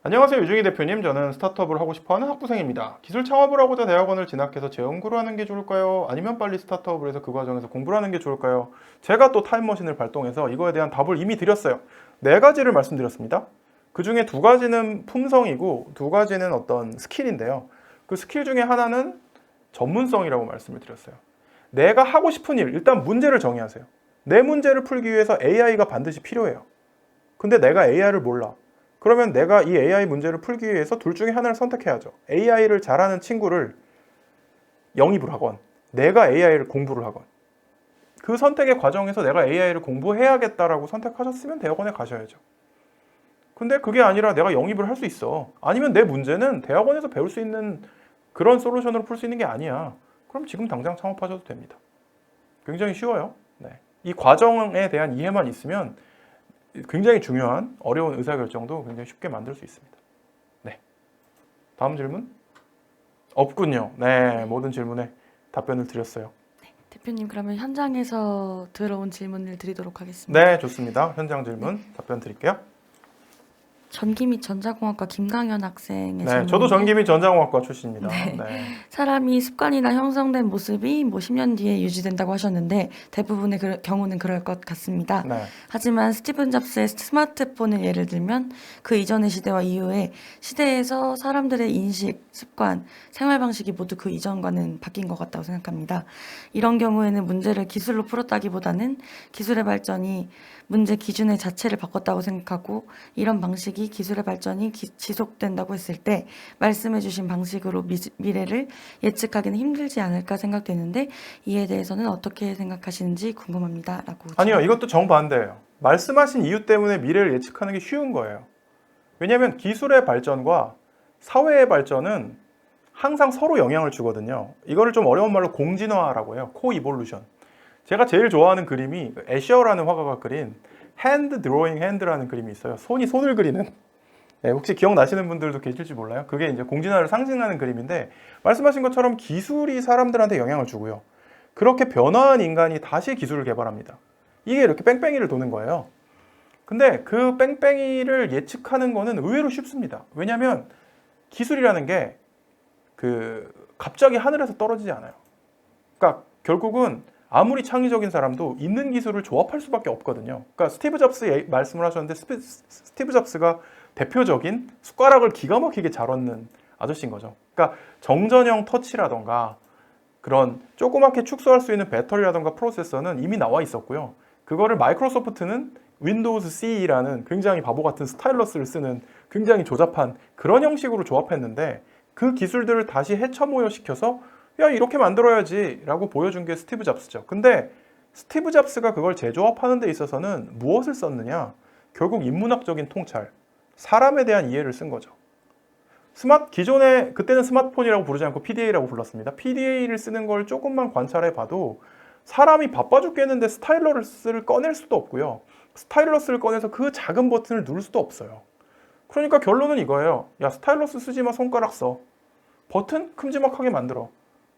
Speaker 1: 안녕하세요, 유중희 대표님. 저는 스타트업을 하고 싶어하는 학부생입니다. 기술 창업을 하고자 대학원을 진학해서 재연구를 하는 게 좋을까요? 아니면 빨리 스타트업을 해서 그 과정에서 공부를 하는 게 좋을까요? 제가 또 타임머신을 발동해서 이거에 대한 답을 이미 드렸어요. 4가지를 말씀드렸습니다. 그 중에 2가지는 품성이고 2가지는 어떤 스킬인데요. 그 스킬 중에 하나는 전문성이라고 말씀을 드렸어요. 내가 하고 싶은 일, 일단 문제를 정의하세요. 내 문제를 풀기 위해서 AI가 반드시 필요해요. 근데 내가 AI를 몰라. 그러면 내가 이 AI 문제를 풀기 위해서 둘 중에 하나를 선택해야죠. AI를 잘하는 친구를 영입을 하건 내가 AI를 공부를 하건, 그 선택의 과정에서 내가 AI를 공부해야겠다라고 선택하셨으면 대학원에 가셔야죠. 근데 그게 아니라 내가 영입을 할 수 있어. 아니면 내 문제는 대학원에서 배울 수 있는 그런 솔루션으로 풀 수 있는 게 아니야. 그럼 지금 당장 창업하셔도 됩니다. 굉장히 쉬워요. 네. 이 과정에 대한 이해만 있으면 굉장히 중요한 어려운 의사결정도 굉장히 쉽게 만들 수 있습니다. 네. 다음 질문? 없군요. 네, 모든 질문에 답변을 드렸어요.
Speaker 2: 네, 대표님 그러면 현장에서 들어온 질문을 드리도록 하겠습니다.
Speaker 1: 네, 좋습니다. 현장 질문 답변 드릴게요.
Speaker 2: 전기 및 전자공학과 김강현 학생의
Speaker 1: 네,
Speaker 2: 질문인데,
Speaker 1: 저도 전기 및 전자공학과 출신입니다.
Speaker 2: 네.
Speaker 1: 네.
Speaker 2: 사람이 습관이나 형성된 모습이 10년 뒤에 유지된다고 하셨는데 대부분의 경우는 그럴 것 같습니다.
Speaker 1: 네.
Speaker 2: 하지만 스티븐 잡스의 스마트폰을 예를 들면 그 이전의 시대와 이후의 시대에서 사람들의 인식, 습관, 생활 방식이 모두 그 이전과는 바뀐 것 같다고 생각합니다. 이런 경우에는 문제를 기술로 풀었다기보다는 기술의 발전이 문제 기준의 자체를 바꿨다고 생각하고, 이런 방식이 기술의 발전이 지속된다고 했을 때 말씀해주신 방식으로 미래를 예측하기는 힘들지 않을까 생각되는데 이에 대해서는 어떻게 생각하시는지 궁금합니다. 라고.
Speaker 1: 아니요, 이것도 정반대예요. 말씀하신 이유 때문에 미래를 예측하는 게 쉬운 거예요. 왜냐하면 기술의 발전과 사회의 발전은 항상 서로 영향을 주거든요. 이거를 좀 어려운 말로 공진화라고 해요. 코이볼루션. 제가 제일 좋아하는 그림이 애셔라는 화가가 그린 핸드 드로잉 핸드라는 그림이 있어요. 손이 손을 그리는 네, 혹시 기억나시는 분들도 계실지 몰라요. 그게 이제 공진화를 상징하는 그림인데 말씀하신 것처럼 기술이 사람들한테 영향을 주고요. 그렇게 변화한 인간이 다시 기술을 개발합니다. 이게 이렇게 뺑뺑이를 도는 거예요. 근데 그 뺑뺑이를 예측하는 거는 의외로 쉽습니다. 왜냐하면 기술이라는 게 갑자기 하늘에서 떨어지지 않아요. 그러니까 결국은 아무리 창의적인 사람도 있는 기술을 조합할 수밖에 없거든요. 그러니까 스티브 잡스 말씀을 하셨는데 스티브 잡스가 대표적인 숟가락을 기가 막히게 잘 얻는 아저씨인 거죠. 그러니까 정전형 터치라던가 그런 조그맣게 축소할 수 있는 배터리라던가 프로세서는 이미 나와 있었고요. 그거를 마이크로소프트는 윈도우즈 CE라는 굉장히 바보 같은 스타일러스를 쓰는 굉장히 조잡한 그런 형식으로 조합했는데 그 기술들을 다시 해처모여시켜서 야 이렇게 만들어야지 라고 보여준 게 스티브 잡스죠. 근데 스티브 잡스가 그걸 재조합하는 데 있어서는 무엇을 썼느냐? 결국 인문학적인 통찰, 사람에 대한 이해를 쓴 거죠. 기존에 그때는 스마트폰이라고 부르지 않고 PDA라고 불렀습니다. PDA를 쓰는 걸 조금만 관찰해 봐도 사람이 바빠 죽겠는데 스타일러스를 꺼낼 수도 없고요. 스타일러스를 꺼내서 그 작은 버튼을 누를 수도 없어요. 그러니까 결론은 이거예요. 야 스타일러스 쓰지 마, 손가락 써. 버튼 큼지막하게 만들어.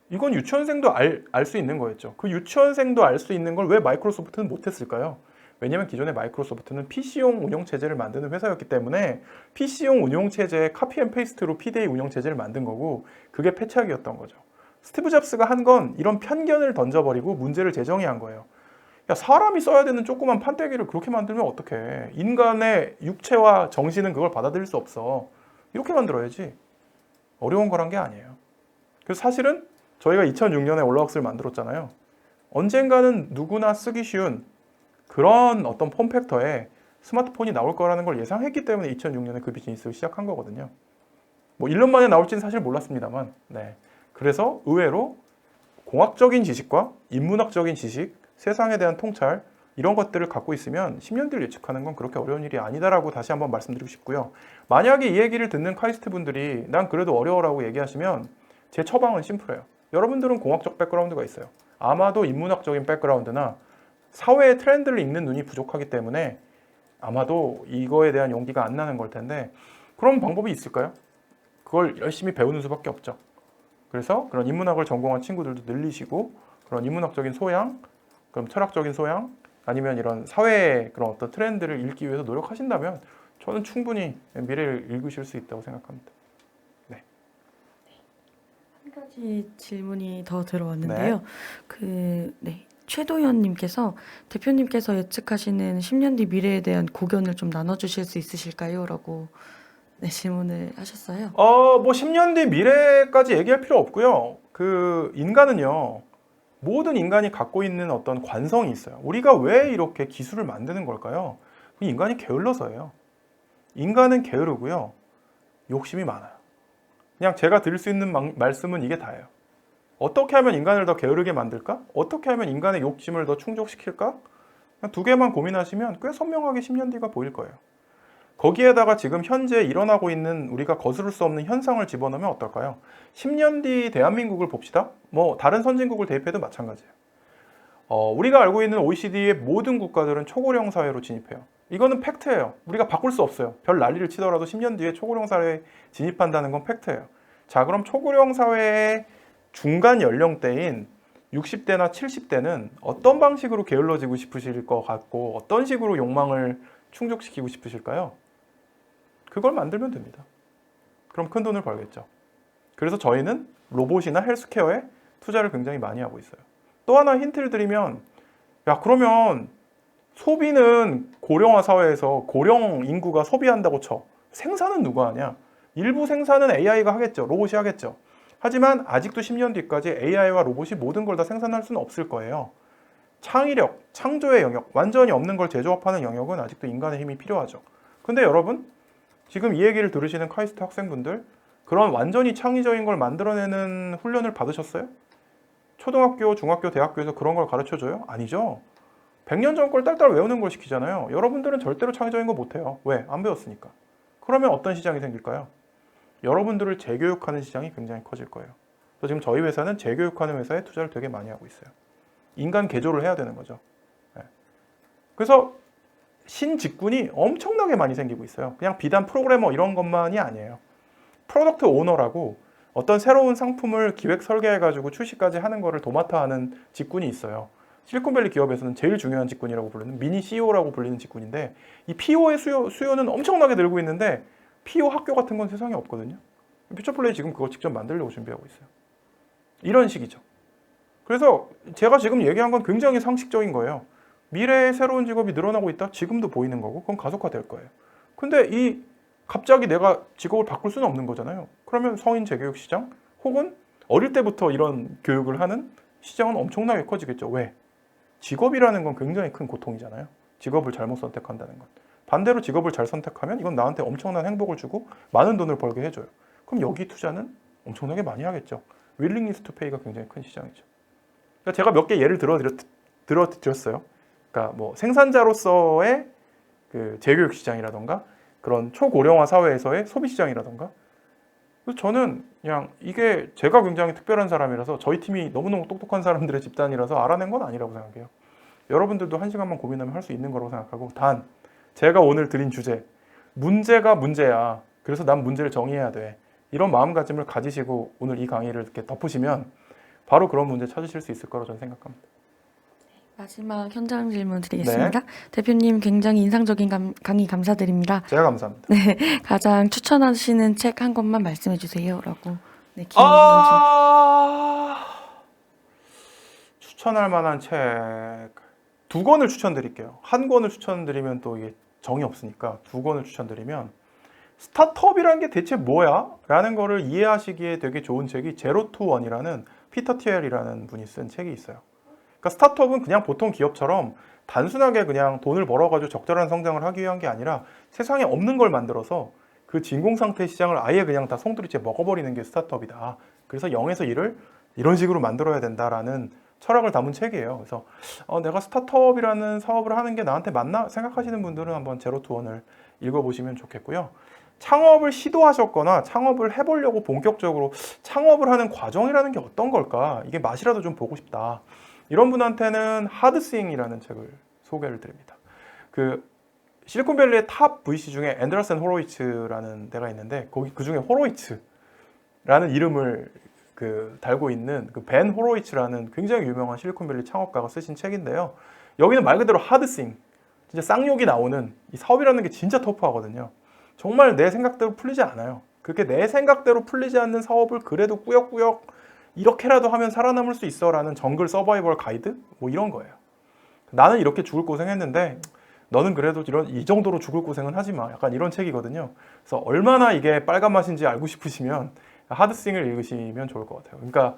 Speaker 1: 이건 유치원생도 알 수 있는 거였죠. 그 유치원생도 알 수 있는 걸 왜 마이크로소프트는 못했을까요? 왜냐면 기존에 마이크로소프트는 PC용 운영체제를 만드는 회사였기 때문에 PC용 운영체제에 카피 앤 페이스트로 PDA 운영체제를 만든 거고 그게 패착이었던 거죠. 스티브 잡스가 한 건 이런 편견을 던져버리고 문제를 재정의한 거예요. 야, 사람이 써야 되는 조그만 판때기를 그렇게 만들면 어떡해. 인간의 육체와 정신은 그걸 받아들일 수 없어. 이렇게 만들어야지. 어려운 거란 게 아니에요. 그래서 사실은 저희가 2006년에 올라왁스를 만들었잖아요. 언젠가는 누구나 쓰기 쉬운 그런 어떤 폼팩터에 스마트폰이 나올 거라는 걸 예상했기 때문에 2006년에 그 비즈니스를 시작한 거거든요. 뭐 1년 만에 나올지는 사실 몰랐습니다만, 네. 그래서 의외로 공학적인 지식과 인문학적인 지식, 세상에 대한 통찰 이런 것들을 갖고 있으면 10년 뒤를 예측하는 건 그렇게 어려운 일이 아니다라고 다시 한번 말씀드리고 싶고요. 만약에 이 얘기를 듣는 카이스트 분들이 난 그래도 어려워라고 얘기하시면 제 처방은 심플해요. 여러분들은 공학적 백그라운드가 있어요. 아마도 인문학적인 백그라운드나 사회의 트렌드를 읽는 눈이 부족하기 때문에 아마도 이거에 대한 용기가 안 나는 걸 텐데 그런 방법이 있을까요? 그걸 열심히 배우는 수밖에 없죠. 그래서 그런 인문학을 전공한 친구들도 늘리시고 그런 인문학적인 소양, 그럼 철학적인 소양, 아니면 이런 사회의 그런 어떤 트렌드를 읽기 위해서 노력하신다면 저는 충분히 미래를 읽으실 수 있다고 생각합니다. 네.
Speaker 2: 한 가지 질문이 더 들어왔는데요. 최도현님께서 대표님께서 예측하시는 10년 뒤 미래에 대한 고견을 좀 나눠주실 수 있으실까요? 라고 질문을 하셨어요.
Speaker 1: 뭐 10년 뒤 미래까지 얘기할 필요 없고요. 인간은요, 모든 인간이 갖고 있는 어떤 관성이 있어요. 우리가 왜 이렇게 기술을 만드는 걸까요? 인간이 게을러서예요. 인간은 게으르고요. 욕심이 많아요. 그냥 제가 드릴 수 있는 말씀은 이게 다예요. 어떻게 하면 인간을 더 게으르게 만들까? 어떻게 하면 인간의 욕심을 더 충족시킬까? 그냥 두 개만 고민하시면 꽤 선명하게 10년 뒤가 보일 거예요. 거기에다가 지금 현재 일어나고 있는 우리가 거스를 수 없는 현상을 집어넣으면 어떨까요? 10년 뒤 대한민국을 봅시다. 뭐 다른 선진국을 대입해도 마찬가지예요. 우리가 알고 있는 OECD의 모든 국가들은 초고령 사회로 진입해요. 이거는 팩트예요. 우리가 바꿀 수 없어요. 별 난리를 치더라도 10년 뒤에 초고령 사회에 진입한다는 건 팩트예요. 자, 그럼 초고령 사회의 중간 연령대인 60대나 70대는 어떤 방식으로 게을러지고 싶으실 것 같고 어떤 식으로 욕망을 충족시키고 싶으실까요? 그걸 만들면 됩니다. 그럼 큰 돈을 벌겠죠. 그래서 저희는 로봇이나 헬스케어에 투자를 굉장히 많이 하고 있어요. 또 하나 힌트를 드리면, 야, 그러면 소비는 고령화 사회에서 고령 인구가 소비한다고 쳐. 생산은 누가 하냐? 일부 생산은 AI가 하겠죠. 로봇이 하겠죠. 하지만 아직도 10년 뒤까지 AI와 로봇이 모든 걸 다 생산할 수는 없을 거예요. 창의력, 창조의 영역, 완전히 없는 걸 재조합하는 영역은 아직도 인간의 힘이 필요하죠. 근데 여러분, 지금 이 얘기를 들으시는 카이스트 학생분들, 그런 완전히 창의적인 걸 만들어내는 훈련을 받으셨어요? 초등학교, 중학교, 대학교에서 그런 걸 가르쳐줘요? 아니죠. 100년 전 걸 딸딸 외우는 걸 시키잖아요. 여러분들은 절대로 창의적인 거 못해요. 왜? 안 배웠으니까. 그러면 어떤 시장이 생길까요? 여러분들을 재교육하는 시장이 굉장히 커질 거예요. 그래서 지금 저희 회사는 재교육하는 회사에 투자를 되게 많이 하고 있어요. 인간 개조를 해야 되는 거죠. 네. 그래서 신직군이 엄청나게 많이 생기고 있어요. 그냥 비단 프로그래머 이런 것만이 아니에요. 프로덕트 오너라고 어떤 새로운 상품을 기획 설계해가지고 출시까지 하는 거를 도맡아 하는 직군이 있어요. 실리콘밸리 기업에서는 제일 중요한 직군이라고 부르는 미니 CEO라고 불리는 직군인데 이 PO의 수요는 엄청나게 늘고 있는데 PO 학교 같은 건 세상에 없거든요. 퓨처플레이 지금 그거 직접 만들려고 준비하고 있어요. 이런 식이죠. 그래서 제가 지금 얘기한 건 굉장히 상식적인 거예요. 미래의 새로운 직업이 늘어나고 있다? 지금도 보이는 거고 그건 가속화될 거예요. 근데 갑자기 내가 직업을 바꿀 수는 없는 거잖아요. 그러면 성인 재교육 시장 혹은 어릴 때부터 이런 교육을 하는 시장은 엄청나게 커지겠죠. 왜? 직업이라는 건 굉장히 큰 고통이잖아요. 직업을 잘못 선택한다는 건. 반대로 직업을 잘 선택하면 이건 나한테 엄청난 행복을 주고 많은 돈을 벌게 해줘요. 그럼 여기 투자는 엄청나게 많이 하겠죠. 윌링리스 투 페이가 굉장히 큰 시장이죠. 그러니까 제가 몇 개 예를 들어드렸어요. 그러니까 뭐 생산자로서의 그 재교육 시장이라던가 그런 초고령화 사회에서의 소비 시장이라던가. 그래서 저는 그냥 이게 제가 굉장히 특별한 사람이라서 저희 팀이 너무너무 똑똑한 사람들의 집단이라서 알아낸 건 아니라고 생각해요. 여러분들도 한 시간만 고민하면 할 수 있는 거라고 생각하고 단 제가 오늘 드린 주제 문제가 문제야. 그래서 난 문제를 정의해야 돼. 이런 마음가짐을 가지시고 오늘 이 강의를 이렇게 덮으시면 바로 그런 문제 찾으실 수 있을 거라고 저는 생각합니다.
Speaker 2: 마지막 현장 질문 드리겠습니다. 대표님 굉장히 인상적인 강의 감사드립니다.
Speaker 1: 제가 감사합니다.
Speaker 2: 가장 추천하시는 책 한 권만 말씀해 주세요라고. 긴
Speaker 1: 추천할 만한 책 두 권을 추천드릴게요. 한 권을 추천드리면 또 이게 정이 없으니까 두 권을 추천드리면 스타트업이라는 게 대체 뭐야? 라는 거를 이해하시기에 되게 좋은 책이 제로 투 원이라는 피터 티엘이라는 분이 쓴 책이 있어요. 그러니까 스타트업은 그냥 보통 기업처럼 단순하게 그냥 돈을 벌어가지고 적절한 성장을 하기 위한 게 아니라 세상에 없는 걸 만들어서 그 진공상태 시장을 아예 그냥 다 송두리째 먹어버리는 게 스타트업이다. 그래서 0에서 1을 이런 식으로 만들어야 된다라는 철학을 담은 책이에요. 그래서 내가 스타트업이라는 사업을 하는 게 나한테 맞나 생각하시는 분들은 한번 제로 투 원을 읽어보시면 좋겠고요. 창업을 시도하셨거나 창업을 해보려고 본격적으로 창업을 하는 과정이라는 게 어떤 걸까? 이게 맛이라도 좀 보고 싶다. 이런 분한테는 하드스윙이라는 책을 소개를 드립니다. 그 실리콘밸리의 탑 VC 중에 앤더슨 호로이츠라는 데가 있는데 그 중에 호로이츠라는 이름을 달고 있는 그 벤 호로이츠라는 굉장히 유명한 실리콘밸리 창업가가 쓰신 책인데요. 여기는 말 그대로 하드스윙, 진짜 쌍욕이 나오는 이 사업이라는 게 진짜 터프하거든요. 정말 내 생각대로 풀리지 않아요. 그렇게 내 생각대로 풀리지 않는 사업을 그래도 꾸역꾸역 이렇게라도 하면 살아남을 수 있어 라는 정글 서바이벌 가이드? 뭐 이런 거예요. 나는 이렇게 죽을 고생했는데 너는 그래도 이 정도로 죽을 고생은 하지 마. 약간 이런 책이거든요. 그래서 얼마나 이게 빨간 맛인지 알고 싶으시면 하드스윙을 읽으시면 좋을 것 같아요. 그러니까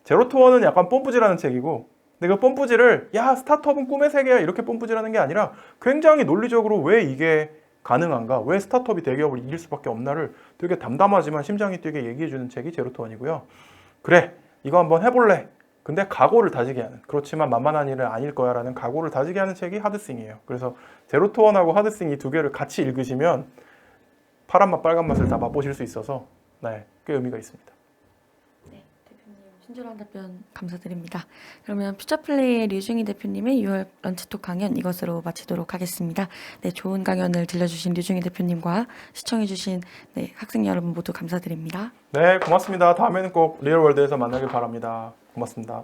Speaker 1: 제로 투 원은 약간 뽐뿌질하는 책이고 근데 그 뽐뿌질을 야 스타트업은 꿈의 세계야 이렇게 뽐뿌질하는 게 아니라 굉장히 논리적으로 왜 이게 가능한가? 왜 스타트업이 대기업을 이길 수밖에 없나를 되게 담담하지만 심장이 뛰게 얘기해주는 책이 제로 투 원이고요. 그래 이거 한번 해볼래. 근데 각오를 다지게 하는 그렇지만 만만한 일은 아닐 거야 라는 각오를 다지게 하는 책이 하드스윙이에요. 그래서 제로 투 원하고 하드스윙 이 두 개를 같이 읽으시면 파란 맛 빨간 맛을 다 맛보실 수 있어서 꽤 의미가 있습니다.
Speaker 2: 네, 대표님 친절한 답변 감사드립니다. 그러면 퓨처플레이의 류중희 대표님의 6월 런치톡 강연 이것으로 마치도록 하겠습니다. 네, 좋은 강연을 들려주신 류중희 대표님과 시청해주신 학생 여러분 모두 감사드립니다.
Speaker 1: 네, 고맙습니다. 다음에는 꼭 리얼월드에서 만나길 바랍니다. 고맙습니다.